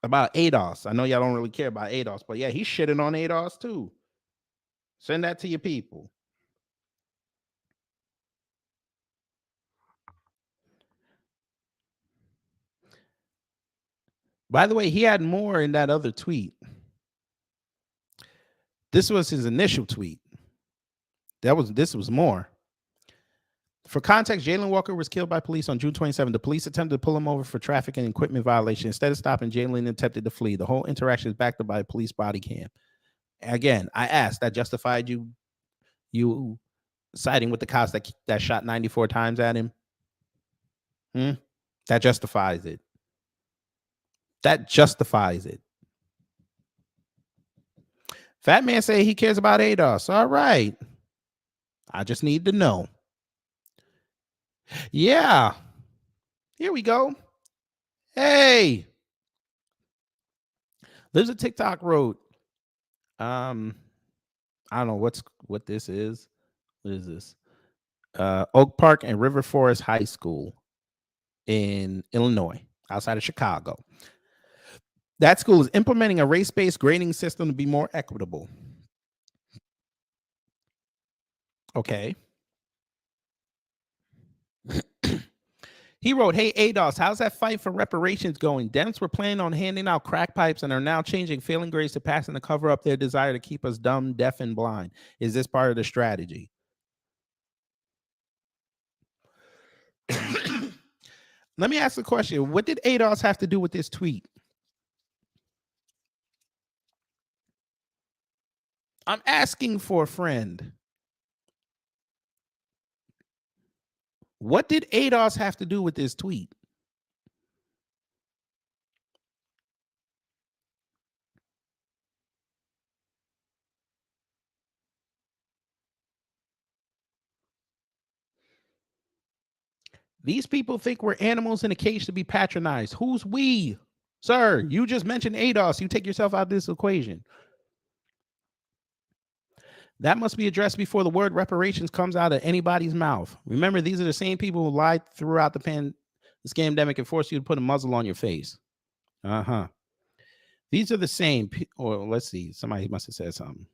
About ADOS. I know y'all don't really care about ADOS, but yeah, he's shitting on ADOS too. Send that to your people. By the way, he had more in that other tweet. This was his initial tweet. This was more. For context, Jalen Walker was killed by police on June 27. The police attempted to pull him over for traffic and equipment violation. Instead of stopping, Jalen attempted to flee. The whole interaction is backed up by a police body cam. Again, I asked, that justified you siding with the cops that shot 94 times at him? That justifies it. That justifies it. Fat Man say he cares about ADOS. All right. I just need to know. Yeah. Here we go. Hey. There's a TikTok wrote. I don't know what this is. What is this? Oak Park and River Forest High School in Illinois, outside of Chicago. That school is implementing a race-based grading system to be more equitable. Okay. He wrote, hey, ADOS, how's that fight for reparations going? Dems were planning on handing out crack pipes and are now changing failing grades to passing to cover up their desire to keep us dumb, deaf, and blind. Is this part of the strategy? Let me ask the question. What did ADOS have to do with this tweet? I'm asking for a friend. What did ADOS have to do with this tweet? These people think we're animals in a cage to be patronized. Who's we? Sir, you just mentioned ADOS. You take yourself out of this equation. That must be addressed before the word reparations comes out of anybody's mouth. Remember, these are the same people who lied throughout the scamdemic and forced you to put a muzzle on your face. These are the same, or let's see, somebody must have said something.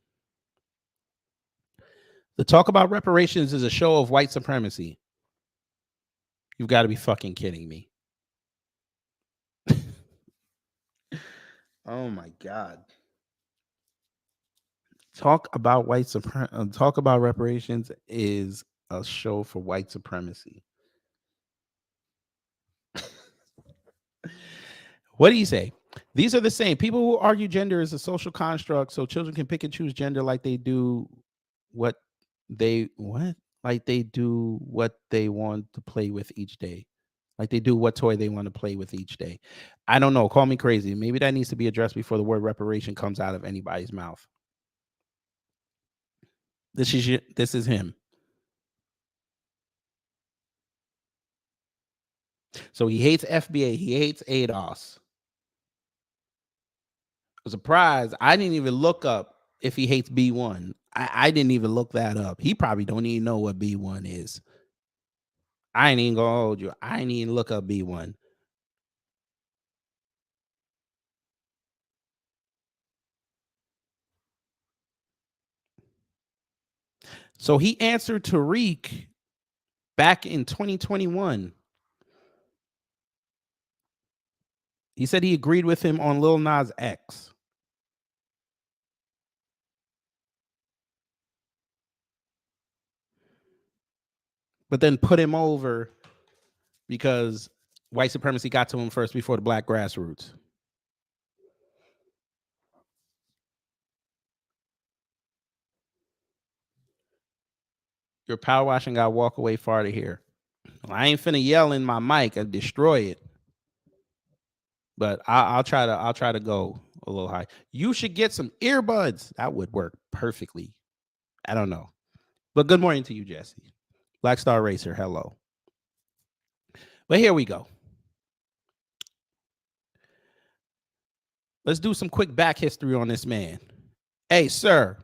The talk about reparations is a show of white supremacy. You've got to be fucking kidding me. Oh my God. Talk about talk about reparations is a show for white supremacy. What do you say? These are the same people who argue gender is a social construct so children can pick and choose gender like they do what they want to play with each day. Like they do what toy they want to play with each day. I don't know. Call me crazy. Maybe that needs to be addressed before the word reparation comes out of anybody's mouth. This is him. So he hates FBA. He hates ADOS. I'm surprised. I didn't even look up if he hates B1. I didn't even look that up. He probably don't even know what B1 is. I ain't even gonna hold you. I ain't even look up B1. So he answered Tariq back in 2021. He said he agreed with him on Lil Nas X. But then put him over because white supremacy got to him first before the black grassroots. Your power washing got to walk away far to hear. Well, I ain't finna yell in my mic and destroy it. But I'll try to go a little high. You should get some earbuds. That would work perfectly. I don't know. But good morning to you, Jesse. Black Star Racer, hello. But here we go. Let's do some quick back history on this man. Hey, sir,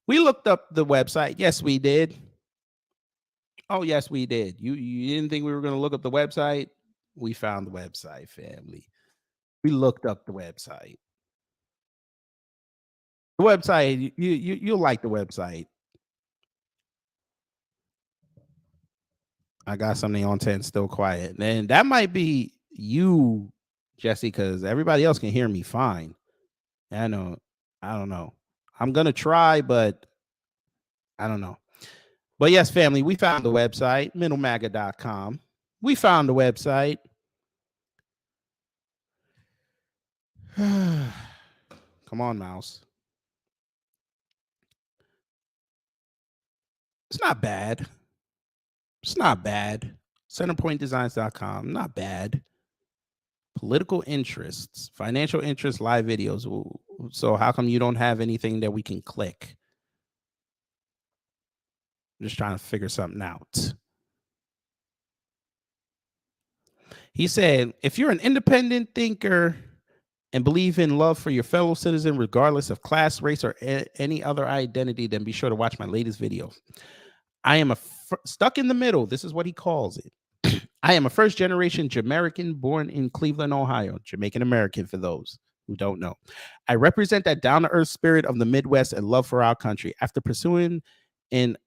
we looked up the website. Yes, we did. Oh, yes, we did. You didn't think we were going to look up the website? We found the website, family. We looked up the website. The website, you'll like the website. I got something on 10 still quiet. And that might be you, Jesse, because everybody else can hear me fine. I don't know. I'm going to try, but I don't know. But yes, family, we found the website, middlemaga.com. We found the website. Come on, mouse. It's not bad. It's not bad. Centerpointdesigns.com. Not bad. Political interests, financial interests, live videos. So how come you don't have anything that we can click? I'm just trying to figure something out. He said, if you're an independent thinker and believe in love for your fellow citizen, regardless of class, race, or any other identity, then be sure to watch my latest video. I am stuck in the middle. This is what he calls it. I am a first-generation Jamaican born in Cleveland, Ohio. Jamaican American, for those who don't know. I represent that down-to-earth spirit of the Midwest and love for our country. After pursuing an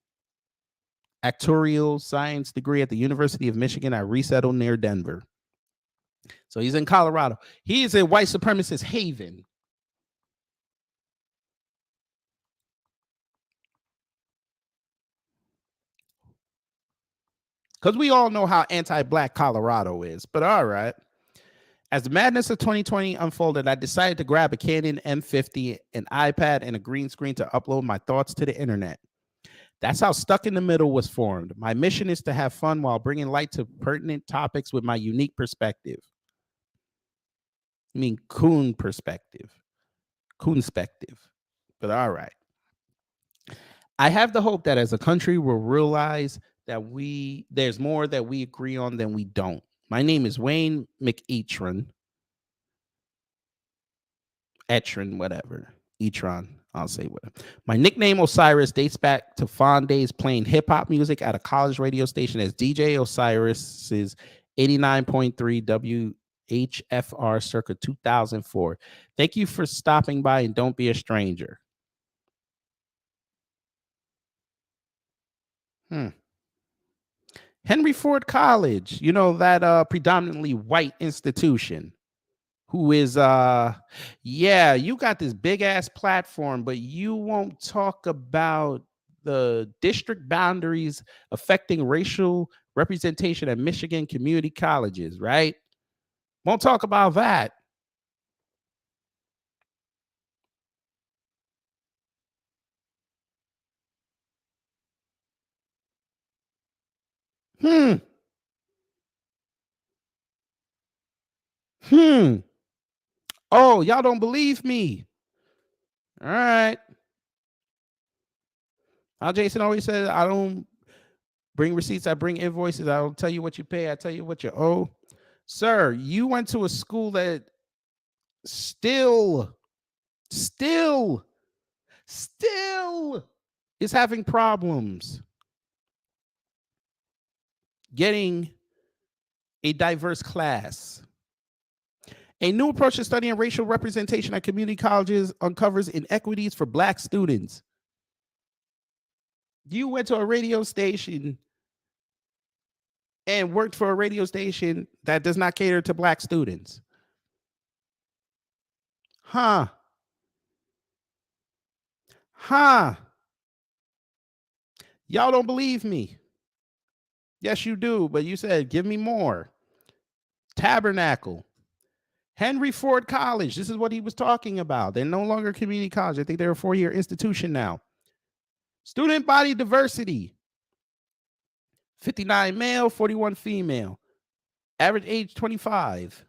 actuarial science degree at the University of Michigan, I resettled near Denver. So he's in Colorado. He is a white supremacist haven. Because we all know how anti-black Colorado is. But all right. As the madness of 2020 unfolded, I decided to grab a Canon M50, an iPad, and a green screen to upload my thoughts to the internet. That's how Stuck in the Middle was formed. My mission is to have fun while bringing light to pertinent topics with my unique perspective. I mean, coon perspective. Coonspective. But all right. I have the hope that as a country we'll realize there's more that we agree on than we don't. My name is Wayne McEtron. Etron, whatever. Etron, I'll say whatever. My nickname Osiris dates back to fond days playing hip hop music at a college radio station as DJ Osiris's 89.3 WHFR circa 2004. Thank you for stopping by and don't be a stranger. Henry Ford College, you know, that predominantly white institution. Who is yeah, you got this big ass platform, but you won't talk about the district boundaries affecting racial representation at Michigan community colleges, right? Won't talk about that. Hmm. Oh, y'all don't believe me. All right. How Jason always says, I don't bring receipts, I bring invoices. I don't tell you what you pay, I tell you what you owe. Sir, you went to a school that still is having problems getting a diverse class. A new approach to studying racial representation at community colleges uncovers inequities for Black students. You went to a radio station and worked for a radio station that does not cater to Black students. Huh. Y'all don't believe me. Yes, you do, but you said, give me more. Tabernacle. Henry Ford College. This is what he was talking about. They're no longer community college. I think they're a 4-year institution now. Student body diversity. 59 male, 41 female. Average age 25.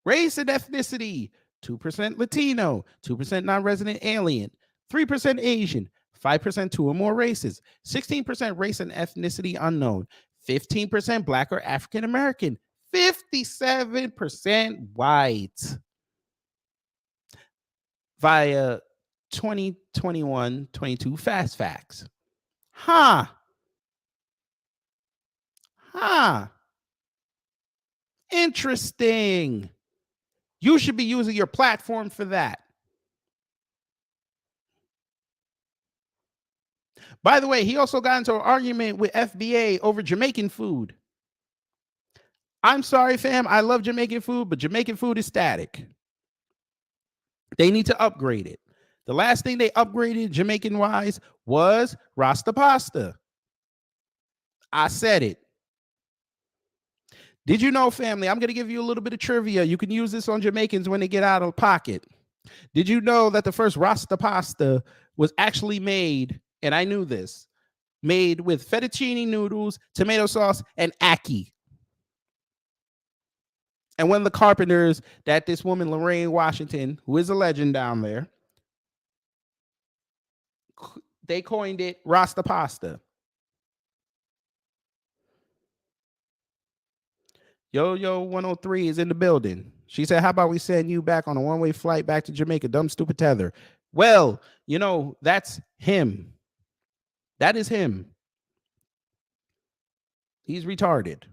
Race and ethnicity. 2% Latino, 2% non-resident alien, 3% Asian, 5% 2 or more races, 16% race and ethnicity unknown, 15% Black or African American, 57% white. Via 2021-22 Fast Facts. Interesting. You should be using your platform for that. By the way, he also got into an argument with FBA over Jamaican food. I'm sorry, fam. I love Jamaican food, but Jamaican food is static. They need to upgrade it. The last thing they upgraded Jamaican-wise was Rasta pasta. I said it. Did you know, family? I'm going to give you a little bit of trivia. You can use this on Jamaicans when they get out of pocket. Did you know that the first Rasta pasta was actually made, and I knew this, made with fettuccine noodles, tomato sauce, and ackee? And one of the carpenters that this woman, Lorraine Washington, who is a legend down there, they coined it Rasta pasta. Yo 103 is in the building. She said, how about we send you back on a one-way flight back to Jamaica? Dumb, stupid tether. Well, you know, that's him. That is him. He's retarded.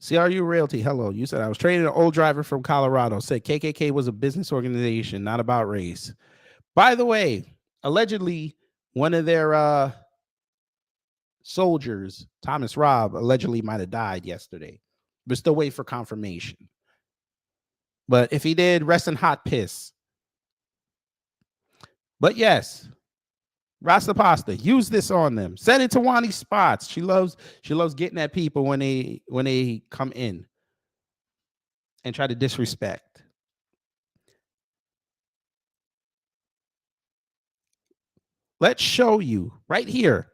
CRU Realty, hello. You said I was training an old driver from Colorado. Said KKK was a business organization, not about race. By the way, allegedly, one of their soldiers, Thomas Robb, allegedly might have died yesterday. We're still waiting for confirmation. But if he did, rest in hot piss. But yes, Rasta pasta, use this on them. Send it to Wani Spots. She loves getting at people when they come in and try to disrespect. Let's show you right here.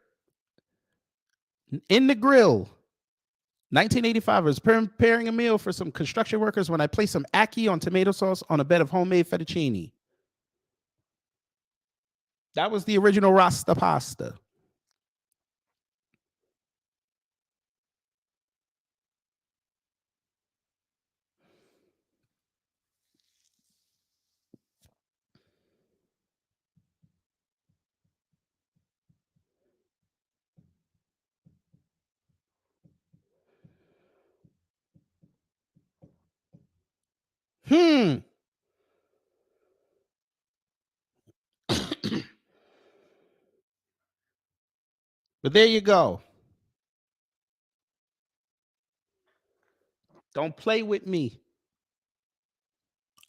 In the grill, 1985, I was preparing a meal for some construction workers when I placed some ackee on tomato sauce on a bed of homemade fettuccine. That was the original Rasta pasta. But there you go. Don't play with me.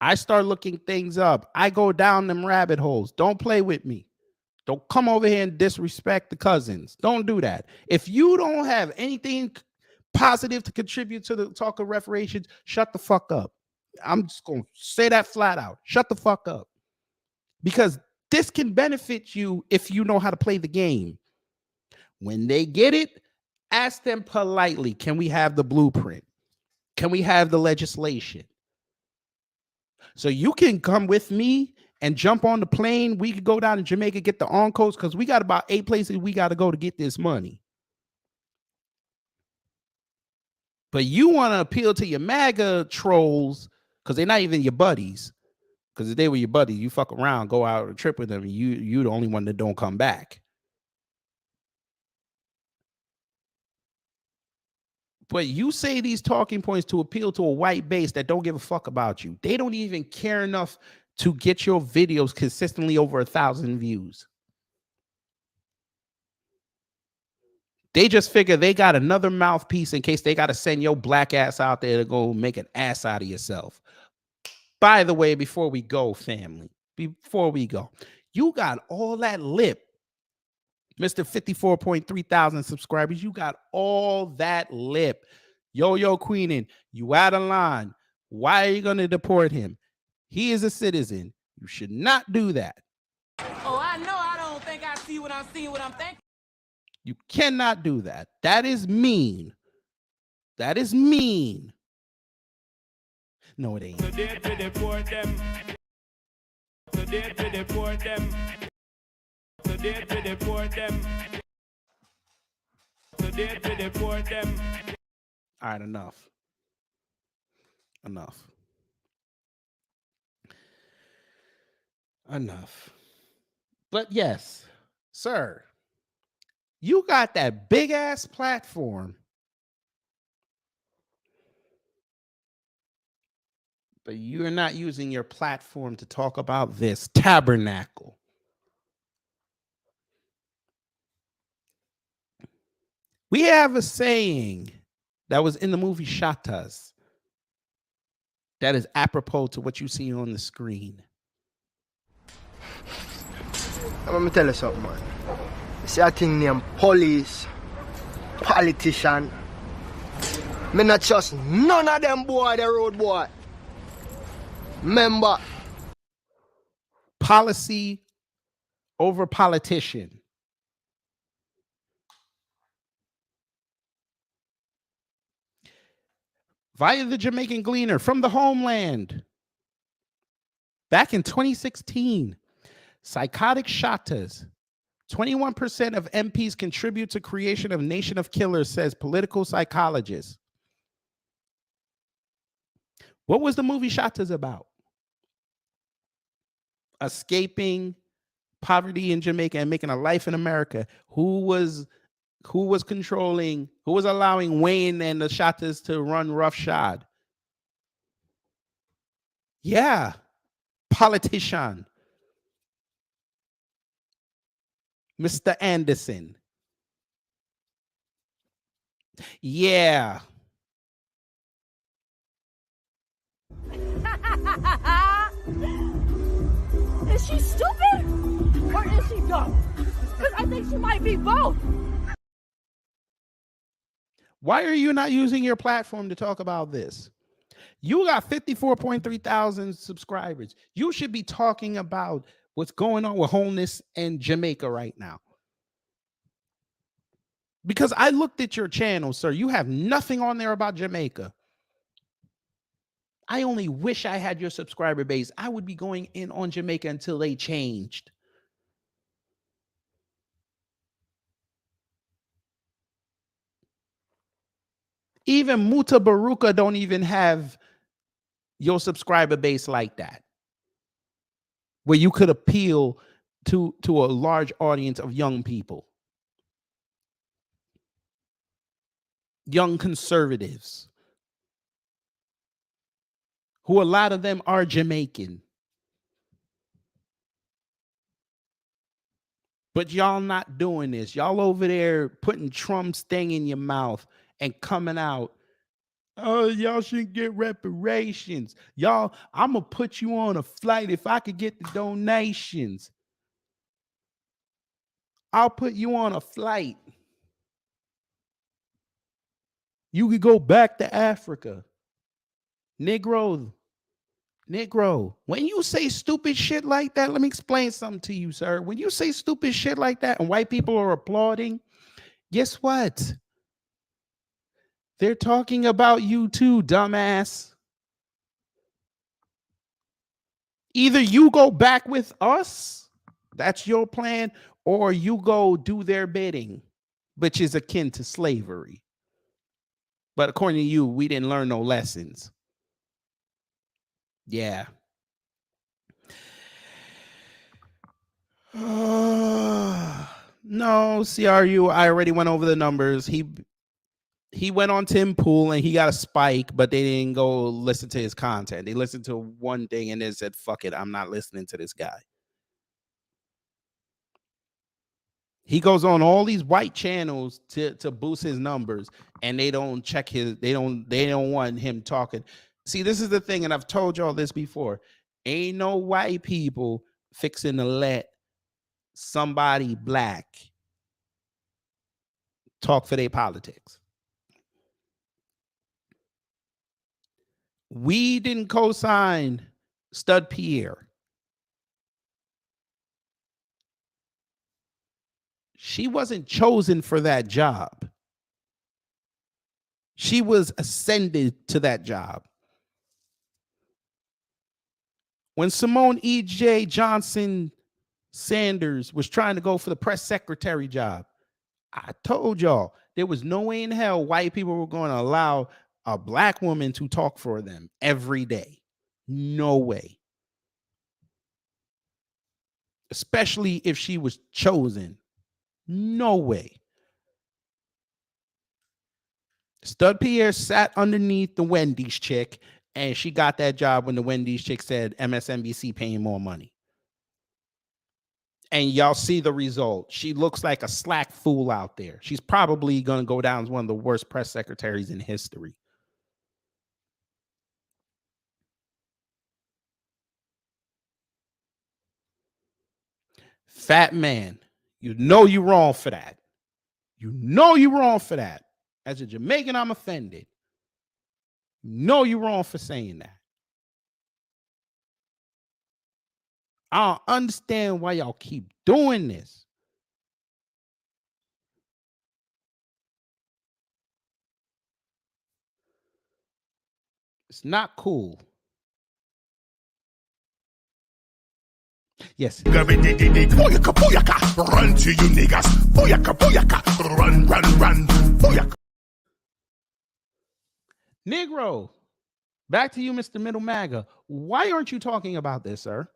I start looking things up. I go down them rabbit holes. Don't play with me. Don't come over here and disrespect the cousins. Don't do that. If you don't have anything positive to contribute to the talk of reparations, shut the fuck up. I'm just going to say that flat out. Shut the fuck up. Because this can benefit you if you know how to play the game. When they get it, ask them politely, can we have the blueprint? Can we have the legislation? So you can come with me and jump on the plane. We could go down to Jamaica, get the on-coast, because we got about 8 places we got to go to get this money. But you want to appeal to your MAGA trolls because they're not even your buddies. Because if they were your buddies, you fuck around, go out on a trip with them, and you the only one that don't come back. But you say these talking points to appeal to a white base that don't give a fuck about you. They don't even care enough to get your videos consistently over 1,000 views. They just figure they got another mouthpiece in case they got to send your black ass out there to go make an ass out of yourself. By the way, before we go, family, before we go, you got all that lip, Mr. 54.3 thousand subscribers. You got all that lip. Yo Queenin, you out of line. Why are you going to deport him? He is a citizen. You should not do that. Oh, I know I don't think I see what I'm seeing, what I'm thinking. You cannot do that. That is mean. That is mean. No, it ain't. Today to deport them. Today to deport them. Today to deport them. Today to deport them. All right, enough. Enough. Enough. But yes, sir, you got that big ass platform, but you're not using your platform to talk about this tabernacle. We have a saying that was in the movie Shatas that is apropos to what you see on the screen. Let me tell you something, man. See a thing named police, politician. Me not trust none of them boy, the road boy. Remember. Policy over politician. Via the Jamaican Gleaner from the homeland. Back in 2016, psychotic Shatas. 21% of MPs contribute to creation of nation of killers, says political psychologist. What was the movie Shatas about? Escaping poverty in Jamaica and making a life in America. Who was controlling, who was allowing Wayne and the Shatas to run roughshod? Yeah, politician. Mr. Anderson. Yeah. Is she stupid? Or is she dumb? Because I think she might be both. Why are you not using your platform to talk about this? You got 54.3 thousand subscribers. You should be talking about what's going on with homeless in Jamaica right now. Because I looked at your channel, sir. You have nothing on there about Jamaica. I only wish I had your subscriber base. I would be going in on Jamaica until they changed. Even Muta Baruka don't even have your subscriber base like that, where you could appeal to a large audience of young people, young conservatives who a lot of them are Jamaican. But y'all not doing this. Y'all over there putting Trump's thing in your mouth and coming out. Oh, y'all shouldn't get reparations. Y'all, I'm going to put you on a flight if I could get the donations. I'll put you on a flight. You could go back to Africa. Negro, when you say stupid shit like that, let me explain something to you, sir. When you say stupid shit like that and white people are applauding, guess what? They're talking about you too, dumbass. Either you go back with us, that's your plan, or you go do their bidding, which is akin to slavery. But according to you, we didn't learn no lessons. Yeah. No, CRU, I already went over the numbers. He went on Tim Pool and he got a spike, but they didn't go listen to his content. They listened to one thing and then said, fuck it, I'm not listening to this guy. He goes on all these white channels to boost his numbers, and they don't check his, they don't want him talking. See, this is the thing, and I've told y'all this before. Ain't no white people fixing to let somebody black talk for their politics. We didn't co-sign Stud Pierre. She wasn't chosen for that job. She was ascended to that job. When Simone E.J. Johnson Sanders was trying to go for the press secretary job, I told y'all there was no way in hell white people were going to allow a black woman to talk for them every day. No way. Especially if she was chosen. No way. Stud Pierre sat underneath the Wendy's chick, and she got that job when the Wendy's chick said MSNBC paying more money. And y'all see the result. She looks like a slack fool out there. She's probably going to go down as one of the worst press secretaries in history. Fat man, you know you're wrong for that. You know you're wrong for that. As a Jamaican, I'm offended. You know you're wrong for saying that. I don't understand why y'all keep doing this. It's not cool. Yes. Run to you niggas. Run. Negro, back to you, Mr. Middle MAGA. Why aren't you talking about this, sir?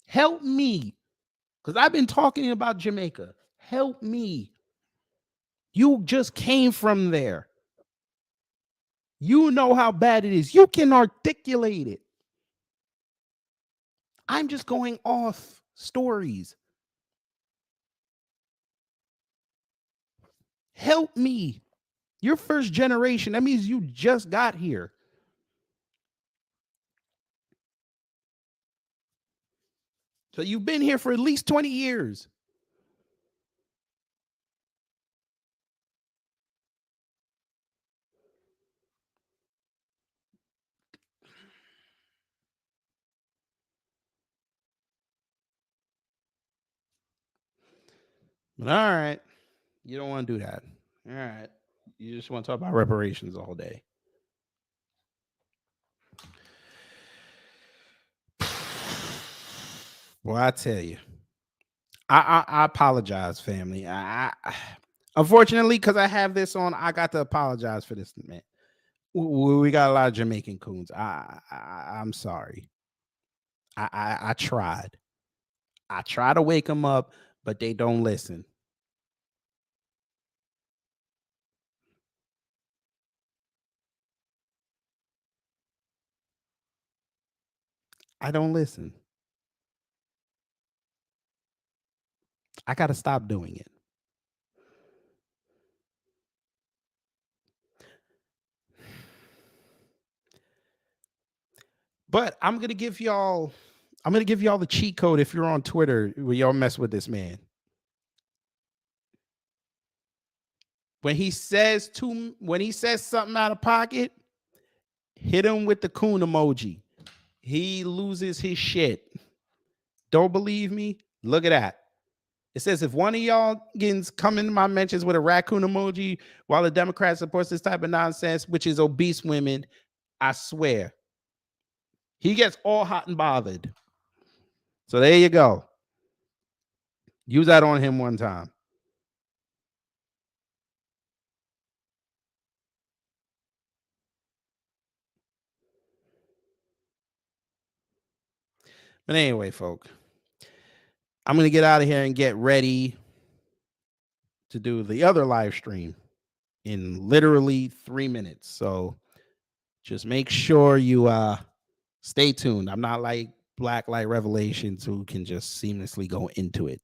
Help me. Because I've been talking about Jamaica. Help me. You just came from there. You know how bad it is. You can articulate it. I'm just going off stories. Help me. You're first generation. That means you just got here. So you've been here for at least 20 years. But all right. You don't want to do that. All right. You just want to talk about reparations all day. Well, I tell you, I apologize, family. Unfortunately, because I have this on, I got to apologize for this, man. We got a lot of Jamaican coons. I'm sorry. I tried. I try to wake them up, but they don't listen. I don't listen. I got to stop doing it. But I'm going to give y'all the cheat code if you're on Twitter where y'all mess with this man. When he says something out of pocket, hit him with the coon emoji. He loses his shit. Don't believe me? Look at that. It says if one of y'all come into my mentions with a raccoon emoji while the Democrat supports this type of nonsense, which is obese women, I swear. He gets all hot and bothered. So there you go. Use that on him one time. But anyway, folk, I'm going to get out of here and get ready to do the other live stream in literally 3 minutes. So just make sure you stay tuned. I'm not like Black Light Revelations who can just seamlessly go into it.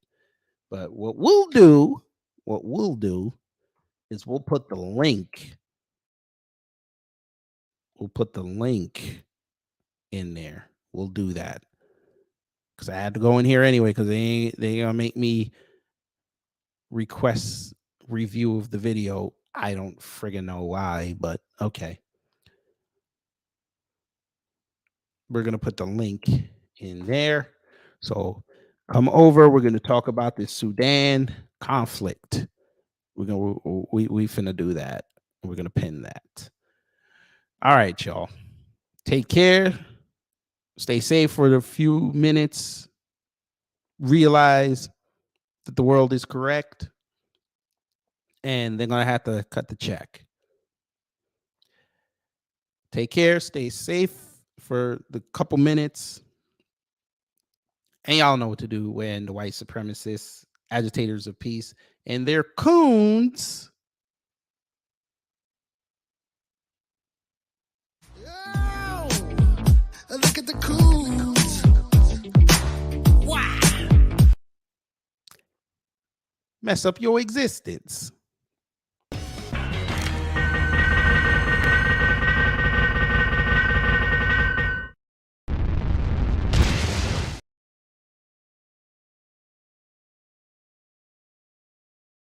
But what we'll do is we'll put the link. We'll put the link in there. We'll do that. Because I had to go in here anyway, because they gonna make me request review of the video. I don't friggin' know why, but okay. We're gonna put the link in there. So come over. We're gonna talk about this Sudan conflict. We finna do that. We're gonna pin that. All right, y'all. Take care. Stay safe for the few minutes. Realize that the world is correct. And they're going to have to cut the check. Take care. Stay safe for the couple minutes. And y'all know what to do when the white supremacists, agitators of peace, and their coons. Yo, look at the coons. Wow. Mess up your existence.